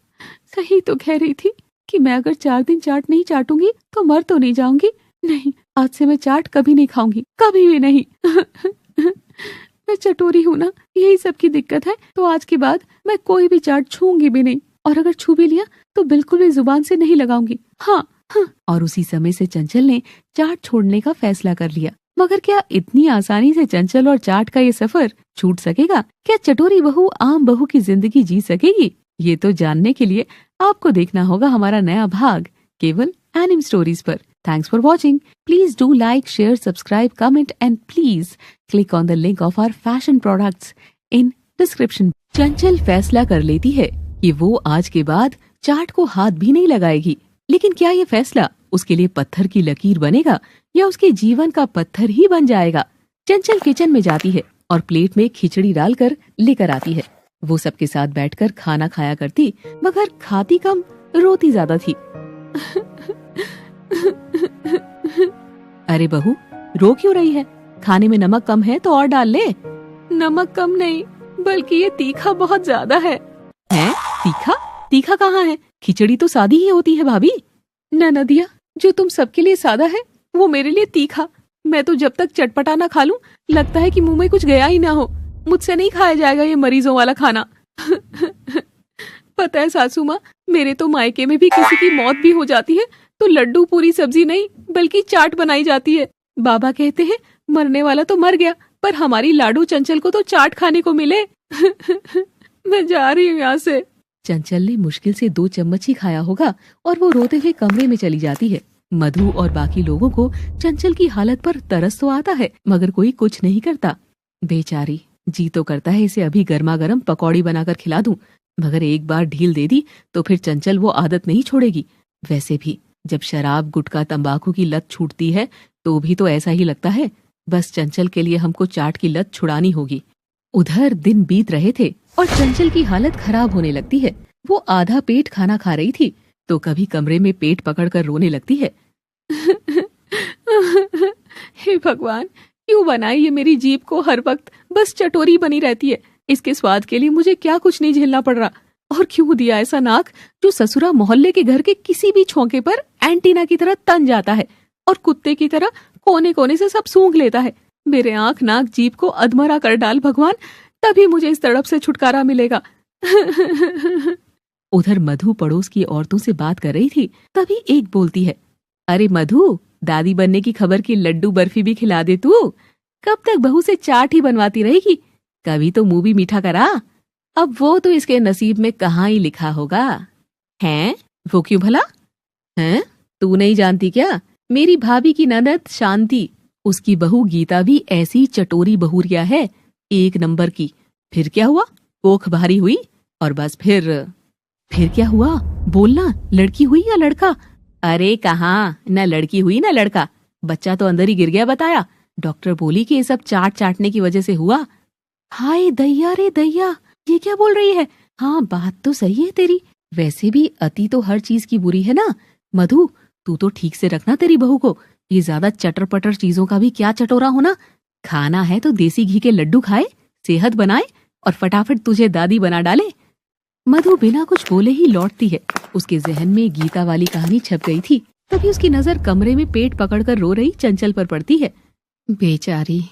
सही तो कह रही थी कि मैं अगर 4 दिन चाट नहीं चाटूंगी तो मर तो नहीं जाऊंगी। नहीं, आज से मैं चाट कभी नहीं खाऊंगी, कभी भी नहीं। मैं चटोरी हूँ ना, यही सबकी दिक्कत है। तो आज के बाद मैं कोई भी चाट छूंगी भी नहीं, और अगर छू भी लिया तो बिल्कुल भी जुबान से नहीं लगाऊंगी। हाँ। और उसी समय से चंचल ने चाट छोड़ने का फैसला कर लिया। मगर क्या इतनी आसानी से चंचल और चाट का ये सफर छूट सकेगा? क्या चटोरी बहू आम बहू की जिंदगी जी सकेगी? ये तो जानने के लिए आपको देखना होगा हमारा नया भाग केवल एनिम स्टोरीज पर। Thanks for watching. Please do like, share, subscribe, comment and please click on the link of our fashion products in description. चंचल फैसला कर लेती है कि वो आज के बाद चाट को हाथ भी नहीं लगाएगी। लेकिन क्या ये फैसला उसके लिए पत्थर की लकीर बनेगा या उसके जीवन का पत्थर ही बन जाएगा? चंचल किचन में जाती है और प्लेट में खिचड़ी डालकर लेकर आती है। वो सबके साथ बैठकर खाना खाया करती, मगर खाती कम रोती ज्यादा थी। अरे बहू, रो क्यों रही है? खाने में नमक कम है तो और डाल ले। नमक कम नहीं, बल्कि ये तीखा बहुत ज्यादा है। हैं? तीखा? तीखा कहाँ है? खिचड़ी तो सादी ही होती है भाभी। नदिया, जो तुम सबके लिए सादा है वो मेरे लिए तीखा। मैं तो जब तक चटपटा ना खा लूं लगता है कि मुंह में कुछ गया ही ना हो। मुझसे नहीं खाया जाएगा ये मरीजों वाला खाना। पता है सासू माँ, मेरे तो मायके में भी किसी की मौत भी हो जाती है तो लड्डू पूरी सब्जी नहीं बल्कि चाट बनाई जाती है। बाबा कहते हैं मरने वाला तो मर गया, पर हमारी लाडू चंचल को तो चाट खाने को मिले। मैं जा रही हूँ यहाँ से। चंचल ने मुश्किल से 2 चम्मच ही खाया होगा और वो रोते हुए कमरे में चली जाती है। मधु और बाकी लोगों को चंचल की हालत पर तरस तो आता है, मगर कोई कुछ नहीं करता। बेचारी, जी तो करता है इसे अभी गर्मा गर्म पकौड़ी बनाकर खिला दूं, मगर एक बार ढील दे दी तो फिर चंचल वो आदत नहीं छोड़ेगी। वैसे भी जब शराब, गुटखा, तंबाकू की लत छूटती है तो भी तो ऐसा ही लगता है। बस चंचल के लिए हमको चाट की लत छुड़ानी होगी। उधर दिन बीत रहे थे और चंचल की हालत खराब होने लगती है। वो आधा पेट खाना खा रही थी तो कभी कमरे में पेट पकड़कर रोने लगती है। हे भगवान, क्यों बनाई ये मेरी जीभ को हर वक्त बस चटोरी बनी रहती है। इसके स्वाद के लिए मुझे क्या कुछ नहीं झेलना पड़ रहा। और क्यों दिया ऐसा नाक जो ससुरा मोहल्ले के घर के किसी भी छौंके पर एंटीना की तरह तन जाता है और कुत्ते की तरह कोने कोने से सब सूंघ लेता है। मेरे आंख, नाक, जीभ को अधमरा कर डाल भगवान, तभी मुझे इस तड़प से छुटकारा मिलेगा। उधर मधु पड़ोस की औरतों से बात कर रही थी, तभी एक बोलती है, अरे मधु, दादी बनने की खबर की लड्डू बर्फी भी खिला दे तू। कब तक बहू से चाट ही बनवाती रहेगी? कभी तो मुंह भी मीठा करा। अब वो तो इसके नसीब में कहाँ ही लिखा होगा। हैं? वो क्यों भला? हैं? तू नहीं जानती क्या? मेरी भाभी की ननद शांति, उसकी बहू गीता भी ऐसी चटोरी बहुरिया है, 1 नंबर की। फिर क्या हुआ? कोख भारी हुई और बस फिर क्या हुआ? बोलना, लड़की हुई या लड़का? अरे कहाँ, न लड़की हुई न लड़का, बच्चा तो अंदर ही गिर गया बताया। डॉक्टर बोली कि ये सब चाटने की वजह से हुआ। हाय दैया रे दैया, ये क्या बोल रही है? हाँ बात तो सही है तेरी, वैसे भी अति तो हर चीज की बुरी है ना। मधु, तू तो ठीक से रखना तेरी बहू को, ये ज्यादा चटर पटर चीजों का भी क्या चटोरा होना। खाना है तो देसी घी के लड्डू खाए, सेहत बनाए और फटाफट तुझे दादी बना डाले। मधु बिना कुछ बोले ही लौटती है। उसके जहन में गीता वाली कहानी छप गई थी। तभी उसकी नजर कमरे में पेट पकड़कर रो रही चंचल पर पड़ती है। बेचारी,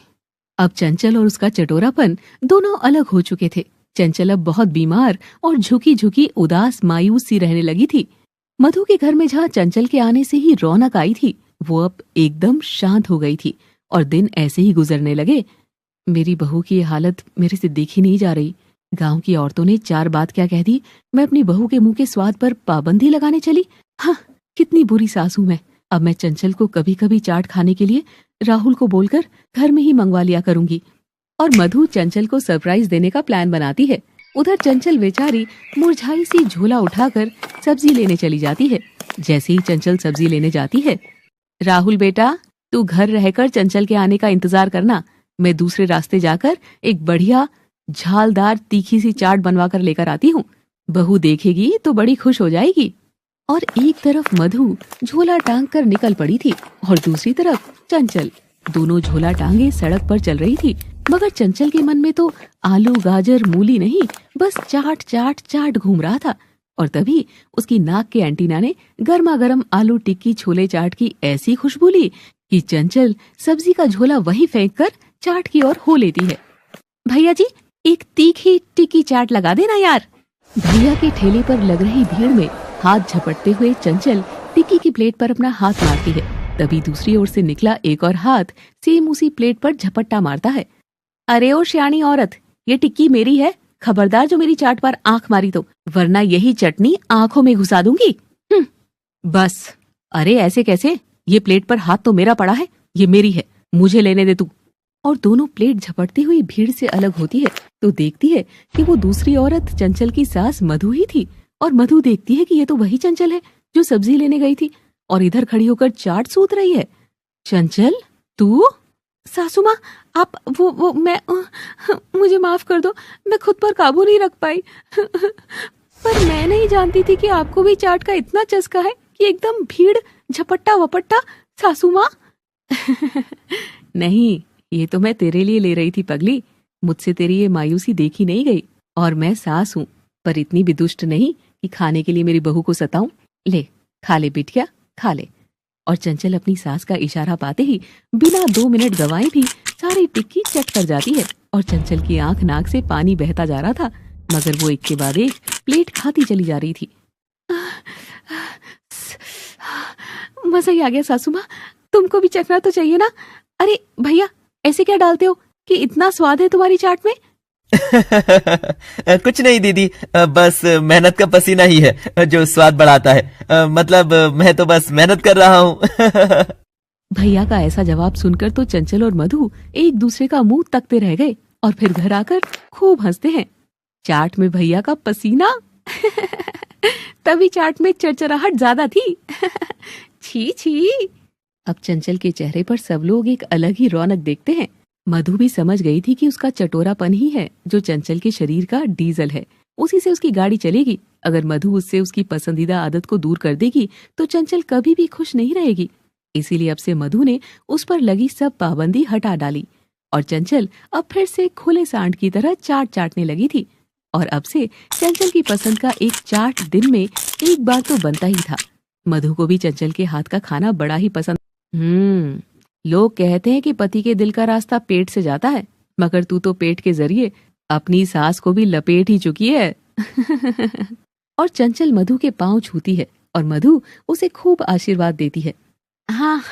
अब चंचल और उसका चटोरापन दोनों अलग हो चुके थे। चंचल अब बहुत बीमार और झुकी झुकी उदास मायूस सी रहने लगी थी। मधु के घर में जहाँ चंचल के आने से ही रौनक आई थी, वो अब एकदम शांत हो गई थी और दिन ऐसे ही गुजरने लगे। मेरी बहू की ये हालत मेरे से देखी नहीं जा रही। गांव की औरतों ने 4 बात क्या कह दी, मैं अपनी बहू के मुंह के स्वाद पर पाबंदी लगाने चली। हाँ, कितनी बुरी सास हूं मैं। अब मैं चंचल को कभी कभी चाट खाने के लिए राहुल को बोलकर घर में ही मंगवा लिया करूंगी। और मधु चंचल को सरप्राइज देने का प्लान बनाती है। उधर चंचल बेचारी मुरझाई सी झोला उठाकर सब्जी लेने चली जाती है। जैसे ही चंचल सब्जी लेने जाती है, राहुल बेटा, तू घर रहकर चंचल के आने का इंतजार करना, मैं दूसरे रास्ते जाकर एक बढ़िया झालदार तीखी सी चाट बनवा कर लेकर आती हूँ। बहू देखेगी तो बड़ी खुश हो जाएगी। और एक तरफ मधु झोला टांग कर निकल पड़ी थी और दूसरी तरफ चंचल। दोनों झोला टांगे सड़क पर चल रही थी, मगर चंचल के मन में तो आलू गाजर मूली नहीं, बस चाट चाट चाट घूम रहा था। और तभी उसकी नाक के एंटीना ने गर्मा गर्म आलू टिक्की छोले चाट की ऐसी खुशबू ली कि चंचल सब्जी का झोला वहीं फेंक कर चाट की ओर हो लेती है। भैया जी, एक तीखी टिक्की चाट लगा देना यार। भैया के ठेले पर लग रही भीड़ में हाथ झपटते हुए चंचल टिक्की की प्लेट पर अपना हाथ मारती है। तभी दूसरी ओर से निकला एक और हाथ सेम उसी प्लेट पर झपट्टा मारता है। अरे ओ श्याणी औरत, ये टिक्की मेरी है, खबरदार जो मेरी चाट पर आंख मारी तो, वरना यही चटनी आंखों में घुसा दूंगी। बस। अरे ऐसे कैसे, ये प्लेट पर हाथ तो मेरा पड़ा है, ये मेरी है, मुझे लेने दे तू। और दोनों प्लेट झपटती हुई भीड़ से अलग होती है तो देखती है कि वो दूसरी औरत चंचल की सास मधु ही थी। और मधु देखती है कि ये तो वही चंचल है जो सब्जी लेने गई थी और इधर खड़ी होकर चाट सूत रही है। चंचल, तू? सासू माँ, आप वो मैं मुझे माफ कर दो, मैं खुद पर काबू नहीं रख पाई। पर मैं नहीं जानती थी कि आपको भी चाट का इतना चस्का है कि एकदम भीड़ झपट्टा वपट्टा। सासू माँ। नहीं, ये तो मैं तेरे लिए ले रही थी पगली, मुझसे तेरी ये मायूसी देखी नहीं गई। और मैं सास हूँ, पर इतनी भी दुष्ट नहीं कि खाने के लिए मेरी बहू को सताऊं। ले, खा ले बिटिया, खा ले। और चंचल अपनी सास का इशारा पाते ही बिना 2 मिनट गवाए भी सारी टिक्की चट कर जाती है। और चंचल की आंख नाक से पानी बहता जा रहा था, मगर वो एक के बाद एक प्लेट खाती चली जा रही थी। मजा ही आ गया सासू माँ, तुमको भी चखना तो चाहिए ना। अरे भैया, ऐसे क्या डालते हो कि इतना स्वाद है तुम्हारी चाट में? कुछ नहीं दीदी, बस मेहनत का पसीना ही है जो स्वाद बढ़ाता है। मतलब मैं तो बस मेहनत कर रहा हूँ। भैया का ऐसा जवाब सुनकर तो चंचल और मधु एक दूसरे का मुंह तकते रह गए और फिर घर आकर खूब हंसते हैं। चाट में भैया का पसीना। तभी चाट में चरचराहट ज्यादा थी। छी छी। अब चंचल के चेहरे पर सब लोग एक अलग ही रौनक देखते हैं। मधु भी समझ गई थी कि उसका चटोरापन ही है जो चंचल के शरीर का डीजल है, उसी से उसकी गाड़ी चलेगी। अगर मधु उससे उसकी पसंदीदा आदत को दूर कर देगी तो चंचल कभी भी खुश नहीं रहेगी। इसीलिए अब से मधु ने उस पर लगी सब पाबंदी हटा डाली और चंचल अब फिर से खुले सांड की तरह चाट चाटने लगी थी। और अब से चंचल की पसंद का एक चाट दिन में एक बार तो बनता ही था। मधु को भी चंचल के हाथ का खाना बड़ा ही पसंद। लोग कहते हैं कि पति के दिल का रास्ता पेट से जाता है, मगर तू तो पेट के जरिए अपनी सास को भी लपेट ही चुकी है। और चंचल मधु के पांव छूती है और मधु उसे खूब आशीर्वाद देती है। हाँ,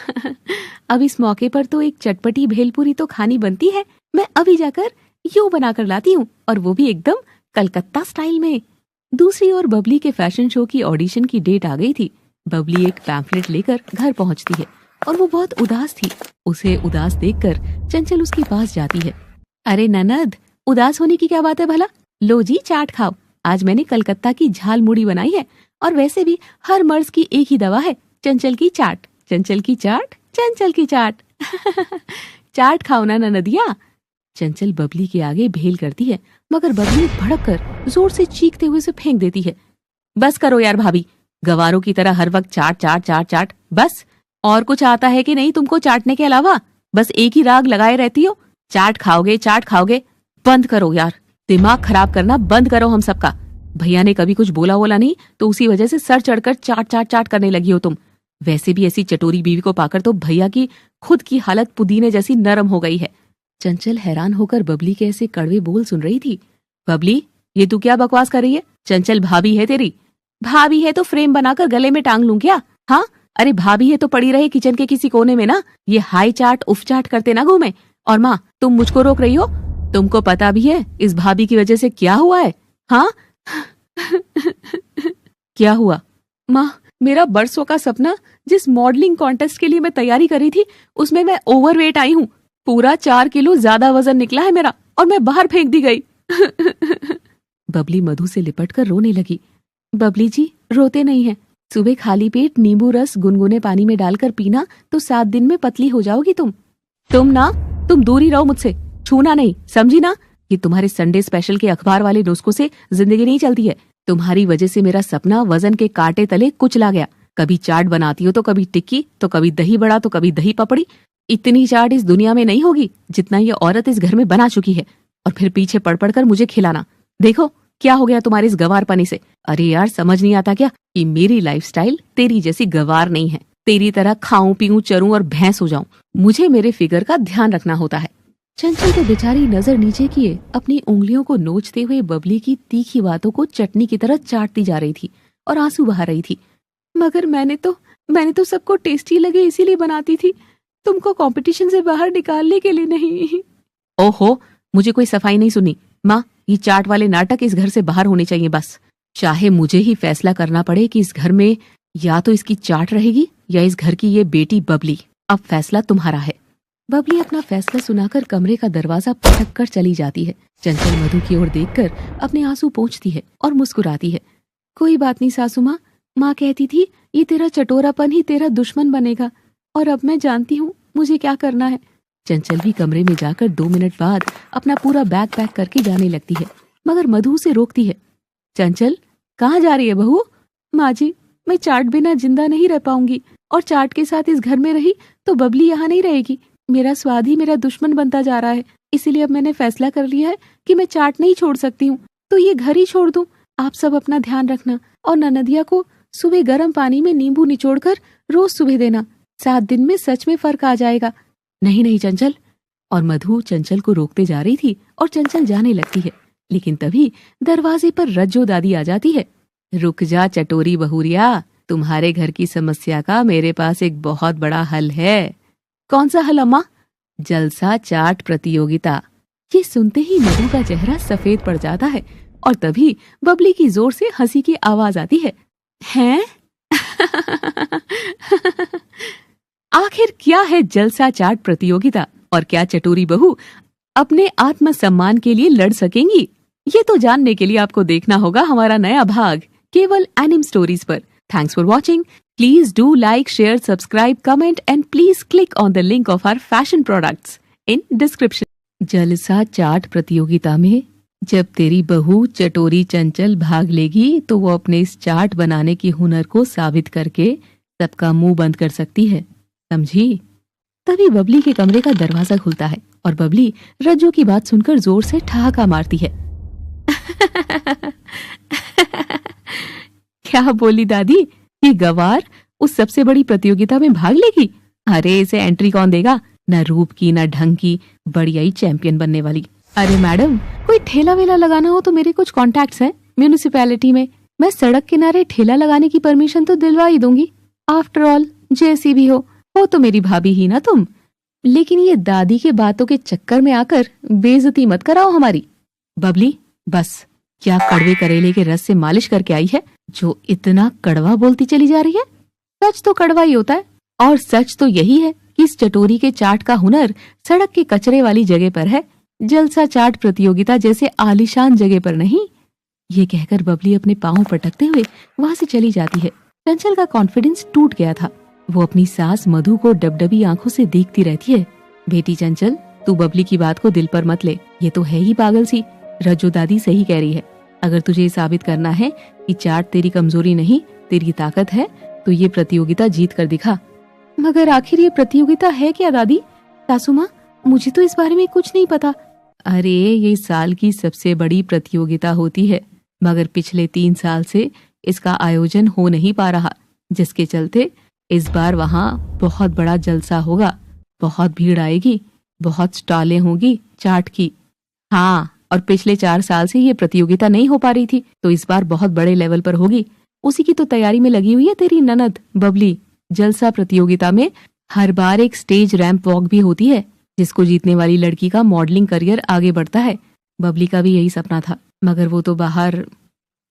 अब इस मौके पर तो एक चटपटी भेलपूरी तो खानी बनती है। मैं अभी जाकर यूं बनाकर लाती हूँ, और वो भी एकदम कलकत्ता स्टाइल में। दूसरी ओर बबली के फैशन शो की ऑडिशन की डेट आ गई थी। बबली एक पैम्फलेट लेकर घर पहुंचती है और वो बहुत उदास थी। उसे उदास देखकर चंचल उसके पास जाती है। अरे ननद, उदास होने की क्या बात है भला? लो जी, चाट खाओ। आज मैंने कलकत्ता की झाल मुड़ी बनाई है और वैसे भी हर मर्ज की एक ही दवा है, चंचल की चाट। चंचल की चाट, चंचल की चाट। चाट खाओ ना ननदिया। चंचल बबली के आगे भेल करती है, मगर बबली भड़क कर जोर से चीखते हुए उसे फेंक देती है। बस करो यार भाभी, गवारों की तरह हर वक्त चाट चाट चाट चाट। बस, और कुछ आता है कि नहीं तुमको चाटने के अलावा? बस एक ही राग लगाए रहती हो, चाट खाओगे चाट खाओगे। बंद करो यार, दिमाग खराब करना बंद करो हम सबका। भैया ने कभी कुछ बोला वोला नहीं तो उसी वजह से सर चढ़कर चाट चाट चाट करने लगी हो तुम। वैसे भी ऐसी चटोरी बीवी को पाकर तो भैया की खुद की हालत पुदीने जैसी नरम हो गई है। चंचल हैरान होकर बबली के ऐसे कड़वे बोल सुन रही थी। बबली, ये तू क्या बकवास कर रही है? चंचल भाभी है तेरी। भाभी है तो फ्रेम बनाकर गले में टांग लूं क्या? हाँ, अरे भाभी है तो पड़ी रहे किचन के किसी कोने में ना, ये हाई चाट उफ चाट करते ना घूमे। और माँ, तुम मुझको रोक रही हो? तुमको पता भी है इस भाभी की वजह से क्या हुआ है? हाँ? क्या हुआ? माँ, मेरा बरसों का सपना, जिस मॉडलिंग कॉन्टेस्ट के लिए मैं तैयारी करी थी, उसमें मैं ओवरवेट आई हूँ। पूरा 4 किलो ज्यादा वजन निकला है मेरा और मैं बाहर फेंक दी गई। बबली मधु से लिपटकर रोने लगी। बबली जी, रोते नहीं हैं। सुबह खाली पेट नींबू रस गुनगुने पानी में डालकर पीना तो 7 दिन में पतली हो जाओगी तुम। तुम दूर ही रहो मुझसे, छूना नहीं, समझी ना? ये तुम्हारे संडे स्पेशल के अखबार वाले नुस्खों से जिंदगी नहीं चलती है। तुम्हारी वजह से मेरा सपना वजन के कांटे तले कुचला गया। कभी चाट बनाती हो तो कभी टिक्की, तो कभी दही बड़ा, तो कभी दही पपड़ी। इतनी चाट इस दुनिया में नहीं होगी जितना ये औरत इस घर में बना चुकी है। और फिर पीछे पड़ पड़ कर मुझे खिलाना। देखो क्या हो गया तुम्हारे इस गवारपने से। अरे यार, समझ नहीं आता क्या कि मेरी लाइफस्टाइल तेरी जैसी गवार नहीं है। तेरी तरह खाऊं पीऊं चरूं और भैंस हो जाऊं। मुझे मेरे फिगर का ध्यान रखना होता है। चंचल तो बेचारी नजर नीचे किए अपनी उंगलियों को नोचते हुए बबली की तीखी बातों को चटनी की तरह चाटती जा रही थी और आंसू बहा रही थी। मगर मैंने तो सबको टेस्टी लगे इसीलिए बनाती थी, तुमको कंपटीशन से बाहर निकालने के लिए नहीं। ओहो, मुझे कोई सफाई नहीं सुनी। माँ, ये चाट वाले नाटक इस घर से बाहर होने चाहिए बस। चाहे मुझे ही फैसला करना पड़े कि इस घर में या तो इसकी चाट रहेगी या इस घर की ये बेटी बबली। अब फैसला तुम्हारा है। बबली अपना फैसला सुनाकर कमरे का दरवाजा पटक कर चली जाती है। चंचल मधु की ओर देखकर अपने आंसू पोंछती है और मुस्कुराती है। कोई बात नहीं सासू माँ, माँ कहती थी ये तेरा चटोरापन ही तेरा दुश्मन बनेगा, और अब मैं जानती हूँ मुझे क्या करना है। चंचल भी कमरे में जाकर 2 मिनट बाद अपना पूरा बैग पैक करके जाने लगती है, मगर मधु उसे रोकती है। चंचल, कहाँ जा रही है बहू? माँ जी, मैं चाट बिना जिंदा नहीं रह पाऊंगी, और चाट के साथ इस घर में रही तो बबली यहाँ नहीं रहेगी। मेरा स्वाद ही मेरा दुश्मन बनता जा रहा है, इसीलिए अब मैंने फैसला कर लिया है कि मैं चाट नहीं छोड़ सकती हूँ, तो ये घर ही छोड़ दूं। आप सब अपना ध्यान रखना और ननदिया को सुबह गर्म पानी में नींबू निचोड़कर रोज सुबह देना। 7 दिन में सच में फर्क आ जाएगा। नहीं नहीं चंचल। और मधु चंचल को रोकते जा रही थी और चंचल जाने लगती है, लेकिन तभी दरवाजे पर रज्जो दादी आ जाती है। रुक जा चटोरी बहुरिया, तुम्हारे घर की समस्या का मेरे पास एक बहुत बड़ा हल है। कौन सा हल अम्मा? जलसा चाट प्रतियोगिता। ये सुनते ही मधु का चेहरा सफेद पड़ जाता है और तभी बबली की जोर से हंसी की आवाज आती है। हैं? आखिर क्या है जलसा चाट प्रतियोगिता, और क्या चटोरी बहू अपने आत्मसम्मान के लिए लड़ सकेंगी? ये तो जानने के लिए आपको देखना होगा हमारा नया भाग केवल एनिम स्टोरीज पर। Thanks for watching. Please do like, share, subscribe, comment and please click on the link of our fashion products in description. जलसा चाट प्रतियोगिता में जब तेरी बहू चटोरी चंचल भाग लेगी तो वो अपने इस चाट बनाने की हुनर को साबित करके सबका मुंह बंद कर सकती है, समझी? तभी बबली के कमरे का दरवाजा खुलता है और बबली रज्जू की बात सुनकर जोर से ठहाका मारती है। क्या बोली दादी? ये गवार उस सबसे बड़ी प्रतियोगिता में भाग लेगी? अरे इसे एंट्री कौन देगा? न रूप की न ढंग की, बढ़िया ही चैंपियन बनने वाली। अरे मैडम, कोई ठेला वेला लगाना हो तो मेरे कुछ कॉन्टैक्ट्स हैं म्यूनिसिपैलिटी में। मैं सड़क किनारे ठेला लगाने की परमिशन तो दिलवा ही दूंगी। आफ्टर ऑल जैसी भी हो तो मेरी भाभी ही ना तुम। लेकिन ये दादी के बातों के चक्कर में आकर बेइज्जती मत कराओ हमारी। बबली बस, क्या कड़वे करेले के रस से मालिश करके आई है जो इतना कड़वा बोलती चली जा रही है? सच तो कड़वा ही होता है, और सच तो यही है कि इस चटोरी के चाट का हुनर सड़क के कचरे वाली जगह पर है, जलसा चाट प्रतियोगिता जैसे आलीशान जगह पर नहीं। ये कहकर बबली अपने पाँव पटकते हुए वहाँ से चली जाती है। चंचल का कॉन्फिडेंस टूट गया था। वो अपनी सास मधु को डबडबी आंखों से देखती रहती है। बेटी चंचल, तू बबली की बात को दिल पर मत ले, ये तो है ही पागल सी। रज्जू दादी सही कह रही है। अगर तुझे साबित करना है कि चाट तेरी कमजोरी नहीं तेरी ताकत है तो ये प्रतियोगिता जीत कर दिखा। मगर आखिर ये प्रतियोगिता है क्या दादी? सासू माँ, मुझे तो इस बारे में कुछ नहीं पता। अरे ये साल की सबसे बड़ी प्रतियोगिता होती है, मगर पिछले 3 साल से इसका आयोजन हो नहीं पा रहा, जिसके चलते इस बार वहाँ बहुत बड़ा जलसा होगा। बहुत भीड़ आएगी, बहुत स्टॉलें होगी चाट की। हाँ, और पिछले 4 साल से ये प्रतियोगिता नहीं हो पा रही थी, तो इस बार बहुत बड़े लेवल पर होगी। उसी की तो तैयारी में लगी हुई है तेरी ननद बबली। जलसा प्रतियोगिता में हर बार एक स्टेज रैंप वॉक भी होती है, जिसको जीतने वाली लड़की का मॉडलिंग करियर आगे बढ़ता है। बबली का भी यही सपना था, मगर वो तो बाहर।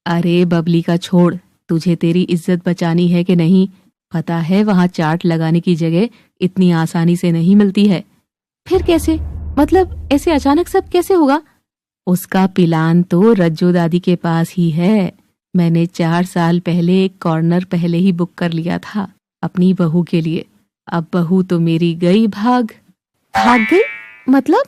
अरे बबली का छोड़, तुझे तेरी इज्जत बचानी है कि नहीं? पता है वहाँ चाट लगाने की जगह इतनी आसानी से नहीं मिलती है। फिर कैसे? मतलब ऐसे अचानक सब कैसे होगा? उसका प्लान तो रज्जो दादी के पास ही है। मैंने 4 साल पहले एक कॉर्नर पहले ही बुक कर लिया था अपनी बहू के लिए। अब बहू तो मेरी गई भाग गई मतलब?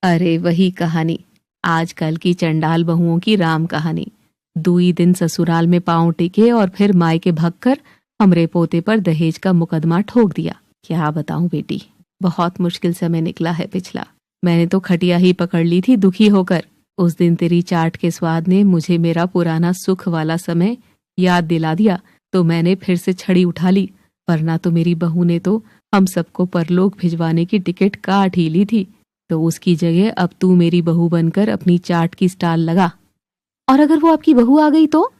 अरे वही कहानी, आजकल की चंडाल बहुओं की राम कहानी। 2 दिन ससुराल में पांव टिके और फिर मायके भगकर हमरे पोते पर दहेज का मुकदमा ठोक दिया। क्या बताऊं बेटी, बहुत मुश्किल समय निकला है पिछला। मैंने तो खटिया ही पकड़ ली थी दुखी होकर। उस दिन तेरी चाट के स्वाद ने मुझे मेरा पुराना सुख वाला समय याद दिला दिया, तो मैंने फिर से छड़ी उठा ली। वरना तो मेरी बहू ने तो हम सबको परलोक भिजवाने की टिकट काट ही ली थी। तो उसकी जगह अब तू मेरी बहू बनकर अपनी चाट की स्टाल लगा। और अगर वो आपकी बहू आ गई तो?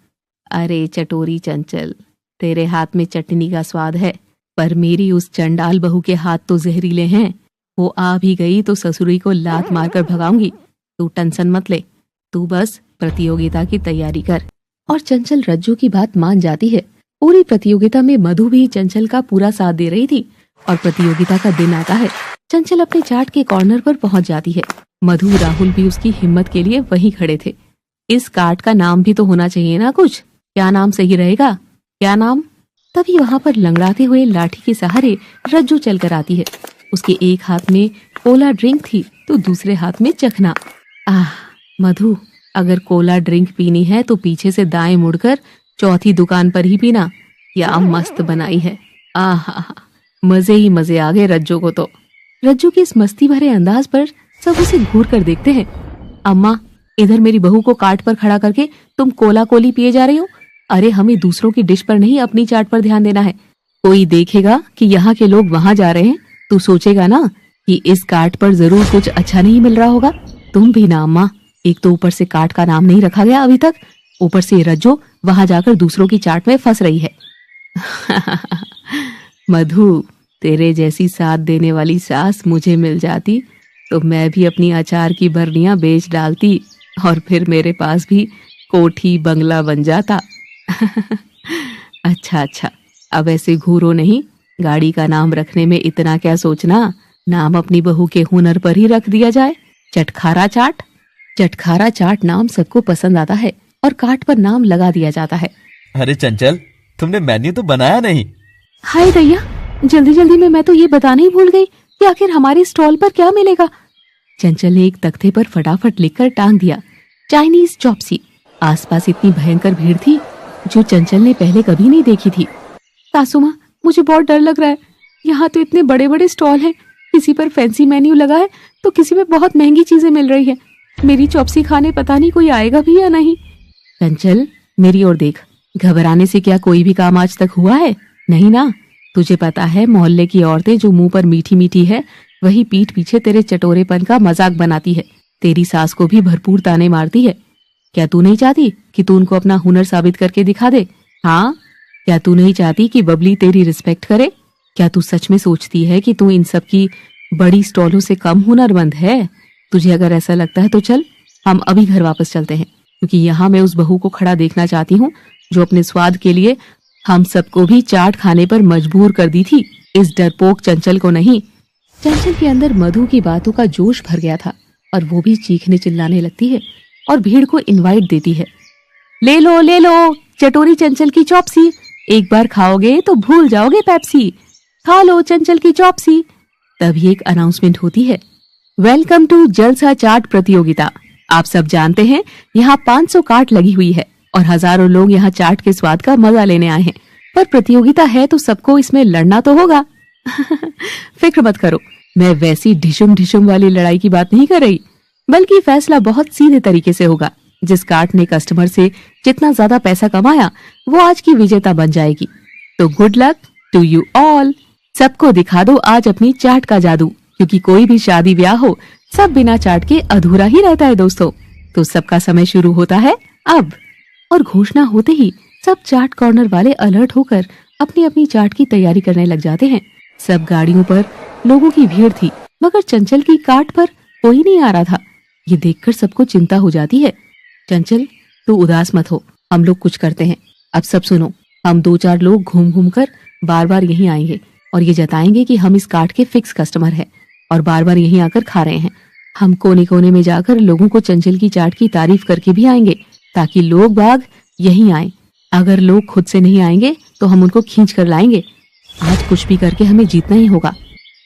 अरे चटोरी चंचल, तेरे हाथ में चटनी का स्वाद है, पर मेरी उस चंडाल बहू के हाथ तो जहरीले हैं। वो आ भी गई तो ससुरी को लात मारकर भगाऊंगी। तू टेंशन मत ले, तू बस प्रतियोगिता की तैयारी कर। और चंचल रज्जू की बात मान जाती है। पूरी प्रतियोगिता में मधु भी चंचल का पूरा साथ दे रही थी। और प्रतियोगिता का दिन आता है। चंचल अपने चाट के कॉर्नर पर पहुंच जाती है। मधु राहुल भी उसकी हिम्मत के लिए वहीं खड़े थे। इस काट का नाम भी तो होना चाहिए ना कुछ। क्या नाम सही रहेगा? क्या नाम? तभी वहां पर लंगड़ाते हुए लाठी के सहारे रज्जू चलकर आती है। उसके एक हाथ में कोला ड्रिंक थी तो दूसरे हाथ में चखना। मधु, अगर कोला ड्रिंक पीनी है तो पीछे से दाएं मुड़कर चौथी दुकान पर ही पीना। क्या मस्त बनाई है। मजे ही मजे आ गए रज्जू को तो। रज्जू के इस मस्ती भरे अंदाज पर सब उसे घूर कर देखते हैं। अम्मा, इधर मेरी बहू को काट पर खड़ा करके तुम कोला कोली पिए जा रही हो। अरे हमें दूसरों की डिश पर नहीं अपनी चाट पर ध्यान देना है। कोई देखेगा कि यहाँ के लोग वहाँ जा रहे हैं तो सोचेगा ना कि इस काट पर जरूर कुछ अच्छा नहीं मिल रहा होगा। तुम भी ना अम्मा, एक तो ऊपर से काट का नाम नहीं रखा गया अभी तक, ऊपर से रज्जो वहां जाकर दूसरों की चाट में फंस रही है। मधु, तेरे जैसी साथ देने वाली सास मुझे मिल जाती तो मैं भी अपनी अचार की बरनियां बेच डालती और फिर मेरे पास भी कोठी बंगला बन जाता। अच्छा, अब ऐसे घूरो नहीं। गाड़ी का नाम रखने में इतना क्या सोचना, नाम अपनी बहू के हुनर पर ही रख दिया जाए। चटखारा चाट। चटखारा चाट नाम सबको पसंद आता है और काट पर नाम लगा दिया जाता है। अरे चंचल, तुमने मेन्यू तो बनाया नहीं। हाय दैया, जल्दी जल्दी में मैं तो ये बताना ही भूल गई कि आखिर हमारे स्टॉल पर क्या मिलेगा। चंचल ने एक तख्ते पर फटाफट लिखकर टांग दिया, चाइनीज चॉपसी। आसपास इतनी भयंकर भीड़ थी जो चंचल ने पहले कभी नहीं देखी थी। सासू माँ, मुझे बहुत डर लग रहा है। यहाँ तो इतने बड़े बड़े स्टॉल हैं, किसी पर फैंसी मेन्यू लगा है तो किसी में बहुत महंगी चीजें मिल रही है। मेरी चॉपसी खाने पता नहीं कोई आएगा भी या नहीं। चंचल, मेरी ओर देख। घबराने से क्या कोई भी काम आज तक हुआ है? नहीं ना। तुझे पता है मोहल्ले की औरतें जो मुंह पर मीठी मीठी है वही पीठ पीछे तेरे चटोरेपन का मजाक बनाती है। तेरी सास को भी भरपूर ताने मारती है। क्या तू नहीं चाहती कि तू उनको अपना हुनर साबित करके दिखा दे? हाँ, क्या तू नहीं चाहती कि बबली तेरी रिस्पेक्ट करे? क्या तू सच में सोचती है कि तू इन सब की बड़ी स्टॉलों से कम हुनरमंद है? तुझे अगर ऐसा लगता है तो चल, हम अभी घर वापस चलते हैं, क्योंकि यहाँ मैं उस बहू को खड़ा देखना चाहती हूँ जो अपने स्वाद के लिए हम सबको भी चाट खाने पर मजबूर कर दी थी, इस डरपोक चंचल को नहीं। चंचल के अंदर मधु की बातों का जोश भर गया था और वो भी चीखने चिल्लाने लगती है और भीड़ को इनवाइट देती है। ले लो चटोरी चंचल की चॉपसी, एक बार खाओगे तो भूल जाओगे पेप्सी, खा लो चंचल की चॉपसी। तभी एक अनाउंसमेंट होती है, वेलकम टू जलसा चाट प्रतियोगिता। आप सब जानते हैं यहाँ 500 कार्ट लगी हुई है और हजारों लोग यहाँ चाट के स्वाद का मजा लेने आए हैं, पर प्रतियोगिता है तो सबको इसमें लड़ना तो होगा। फिक्र मत करो, मैं वैसी ढिशुम ढिशुम वाली लड़ाई की बात नहीं कर रही, बल्कि फैसला बहुत सीधे तरीके से होगा। जिस कार्ट ने कस्टमर से जितना ज्यादा पैसा कमाया वो आज की विजेता बन जाएगी। तो good luck to you all. सबको दिखा दो आज अपनी चाट का जादू, क्योंकि कोई भी शादी ब्याह हो सब बिना चाट के अधूरा ही रहता है दोस्तों। तो सबका समय शुरू होता है अब। और घोषणा होते ही सब चाट कॉर्नर वाले अलर्ट होकर अपनी अपनी चाट की तैयारी करने लग जाते हैं। सब गाड़ियों पर लोगों की भीड़ थी, मगर चंचल की कार्ट पर कोई नहीं आ रहा था। ये देखकर सबको चिंता हो जाती है। चंचल तू उदास मत हो, हम लोग कुछ करते हैं। अब सब सुनो, हम 2-4 लोग घूम घूम कर बार बार यहीं आएंगे और ये जताएंगे कि हम इस कार्ट के फिक्स कस्टमर हैं और बार बार यहीं आकर खा रहे हैं। हम कोने कोने में जाकर लोगों को चंचल की चाट की तारीफ करके भी आएंगे, ताकि लोग बाग यहीं आए। अगर लोग खुद से नहीं आएंगे तो हम उनको खींच कर लाएंगे। आज कुछ भी करके हमें जीतना ही होगा।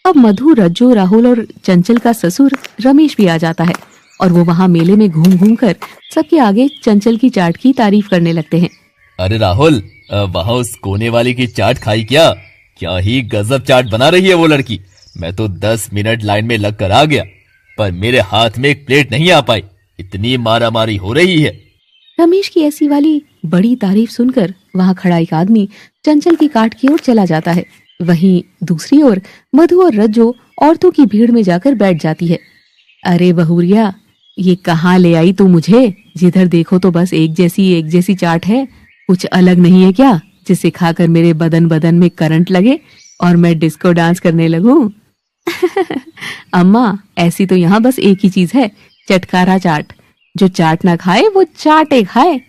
अब मधु, रज्जू, राहुल और चंचल का ससुर रमेश भी आ जाता है और वो वहाँ मेले में घूम घूम कर सबके आगे चंचल की चाट की तारीफ करने लगते हैं। अरे राहुल, वहाँ उस कोने वाली की चाट खाई क्या? क्या ही गजब चाट बना रही है वो लड़की। मैं तो 10 मिनट लाइन में लग कर आ गया, पर मेरे हाथ में एक प्लेट नहीं आ पाई, इतनी मारामारी हो रही है। रमेश की ऐसी वाली बड़ी तारीफ सुनकर वहाँ खड़ा एक आदमी चंचल की काट की ओर चला जाता है। वहीं दूसरी ओर मधु और रज्जो औरतों की भीड़ में जाकर बैठ जाती है। अरे बहुरिया, ये कहाँ ले आई तू मुझे? जिधर देखो तो बस एक जैसी चाट है, कुछ अलग नहीं है क्या, जिसे खाकर मेरे बदन बदन में करंट लगे और मैं डिस्को डांस करने लगूं? अम्मा, ऐसी तो यहाँ बस एक ही चीज है, चटकारा चाट। जो चाट ना खाए वो चाटे खाए।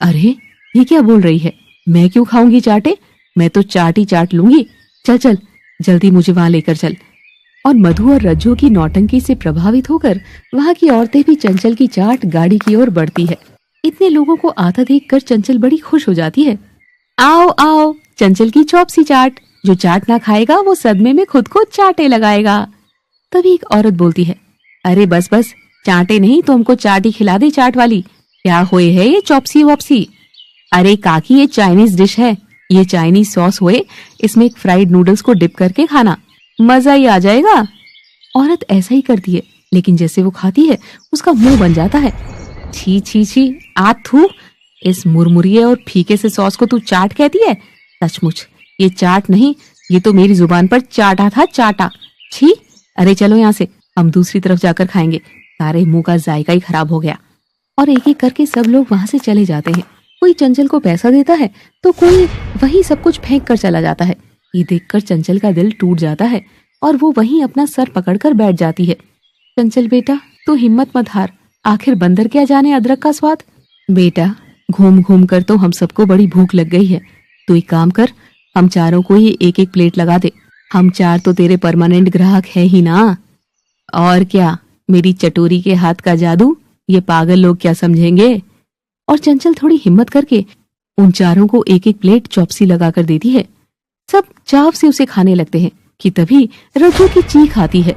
अरे ये क्या बोल रही है? मैं क्यों खाऊंगी चाटे? मैं तो चाट ही चाट लूंगी। चल चल जल्दी मुझे वहां लेकर चल। और मधु और रज्जू की नौटंकी से प्रभावित होकर वहां की औरतें भी चंचल की चाट गाड़ी की ओर बढ़ती है। इतने लोगों को आता देखकर चंचल बड़ी खुश हो जाती है। आओ आओ, चंचल की चौपसी चाट। जो चाट ना खाएगा वो सदमे में खुद को चाटे लगाएगा। तभी एक औरत बोलती है, अरे बस बस, चाटे नहीं तो हमको चाट ही खिला दे चाट वाली। क्या होए है ये चौपसी वॉपसी? अरे काकी, ये चाइनीज डिश है, ये चाइनीज सॉस होए, इसमें एक फ्राइड नूडल्स को डिप करके खाना, मजा ही आ जाएगा। औरत ऐसा ही करती है, लेकिन जैसे वो खाती है उसका मुंह बन जाता है। छी छी छी, थू, इस मुरमुरिये और फीके से सॉस को तू चाट कहती है? सचमुच ये चाट नहीं, ये तो मेरी जुबान पर चाटा था, चाटा। छी, अरे चलो यहाँ से, हम दूसरी तरफ जाकर खाएंगे। सारे मुंह का जायका ही खराब हो गया। और एक एक करके सब लोग वहां से चले जाते हैं। कोई चंचल को पैसा देता है तो कोई वही सब कुछ फेंक कर चला जाता है। ये देखकर चंचल का दिल टूट जाता है और वो वहीं अपना सर पकड़कर बैठ जाती है। चंचल बेटा, तू हिम्मत मत हार, आखिर बंदर क्या जाने अदरक का स्वाद। बेटा, घूम घूम कर तो हम सबको बड़ी भूख लग गई है। तू एक काम कर, हम चारों को ही एक एक प्लेट लगा दे। हम चार तो तेरे परमानेंट ग्राहक है ही ना। और क्या, मेरी चटोरी के हाथ का जादू ये पागल लोग क्या समझेंगे। और चंचल थोड़ी हिम्मत करके उन चारों को एक एक प्लेट चौपसी लगा कर देती है। सब चाव से उसे खाने लगते हैं कि तभी रज्जू की चीख आती है,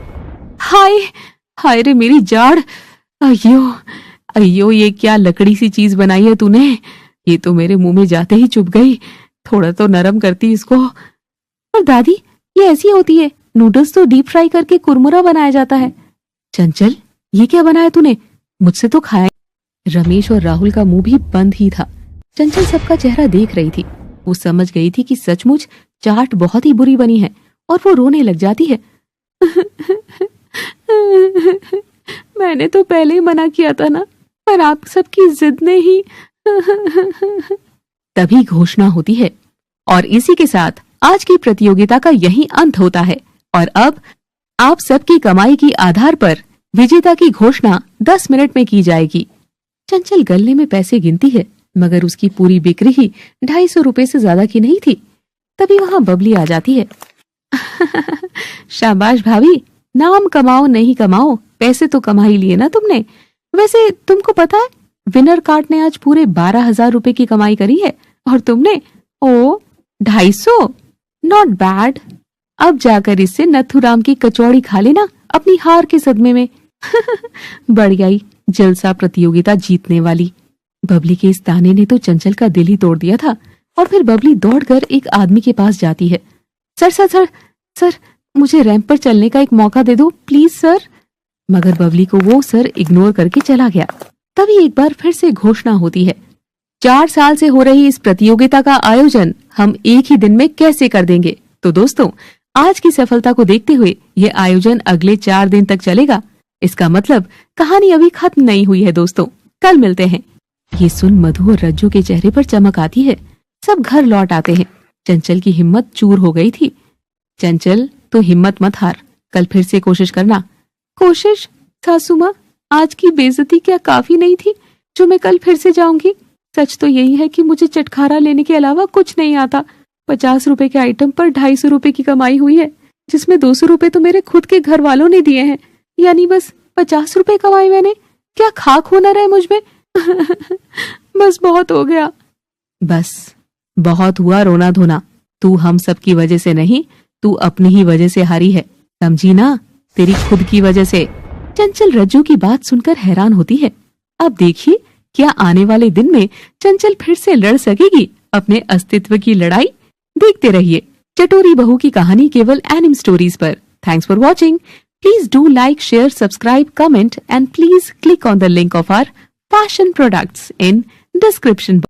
हाय हाय रे मेरी जाड़, अयो अयो, ये क्या लकड़ी सी चीज बनाई है तूने? ये तो मेरे मुंह में जाते ही चुभ गई, थोड़ा तो नरम करती इसको। और दादी, ये ऐसी होती है, नूडल्स तो डीप फ्राई करके कुरमुरा बनाया जाता है। चंचल, ये क्या बनाया तूने? मुझसे तो खाया। रमेश और राहुल का मुंह भी बंद ही था। चंचल सबका चेहरा देख रही थी। वो समझ गई थी कि सचमुच चाट बहुत ही बुरी बनी है और वो रोने लग जाती है। मैंने तो पहले ही मना किया था ना, पर आप सबकी जिद ने ही। तभी घोषणा होती है और इसी के साथ आज की प्रतियोगिता का यही अंत होता है। और अब आप सबकी कमाई की आधार पर विजेता की घोषणा 10 मिनट में की जाएगी। चंचल गल्ले में पैसे गिनती है, मगर उसकी पूरी बिक्री ही 250 रुपए से ज्यादा की नहीं थी। तभी वहां बबली आ जाती है। शाबाश भाभी, नाम कमाओ नहीं कमाओ, पैसे तो कमा ही लिए ना तुमने। वैसे तुमको पता है, विनर कार्ट ने आज पूरे 12,000 रुपए की कमाई करी है और तुमने 250। Not bad. अब जाकर इससे नथुराम की कचौड़ी खा लेना अपनी हार के सदमे में। बढ़ियाई जलसा प्रतियोगिता जीतने वाली। बबली के इस ताने ने तो चंचल का दिल ही तोड़ दिया था और फिर बबली दौड़कर एक आदमी के पास जाती है। सर सर सर सर, मुझे रैंप पर चलने का एक मौका दे दो प्लीज सर। मगर बबली को वो सर इग्नोर करके चला गया। तभी एक बार फिर से घोषणा होती है, 4 साल से हो रही इस प्रतियोगिता का आयोजन हम एक ही दिन में कैसे कर देंगे। तो दोस्तों, आज की सफलता को देखते हुए ये आयोजन अगले 4 दिन तक चलेगा। इसका मतलब कहानी अभी खत्म नहीं हुई है दोस्तों, कल मिलते हैं। ये सुन मधु और रज्जू के चेहरे पर चमक आती है। सब घर लौट आते हैं। चंचल की हिम्मत चूर हो गई थी। चंचल, तो हिम्मत मत हार, कल फिर से कोशिश करना। कोशिश? सासू माँ, आज की बेइज्जती क्या काफी नहीं थी जो मैं कल फिर से जाऊंगी? सच तो यही है कि मुझे चटखारा लेने के अलावा कुछ नहीं आता। 50 रुपए के आइटम पर 250 रुपए की कमाई हुई है, जिसमें 200 रुपए तो मेरे खुद के घर वालों ने दिए हैं। यानी बस 50 रुपए कमाए मैंने। क्या खाक होना रहे मुझ में? बस बहुत हो गया। बस बहुत हुआ रोना धोना। तू हम सब की वजह से नहीं, तू अपनी ही वजह से हारी है, समझी ना? तेरी खुद की वजह से। चंचल रज्जू की बात सुनकर हैरान होती है। अब देखिए, क्या आने वाले दिन में चंचल फिर से लड़ सकेगी अपने अस्तित्व की लड़ाई? देखते रहिए चटोरी बहू की कहानी केवल एनिम स्टोरीज पर। Thanks for watching. Please do like, share, subscribe, comment and please click on the link of our fashion products in description box.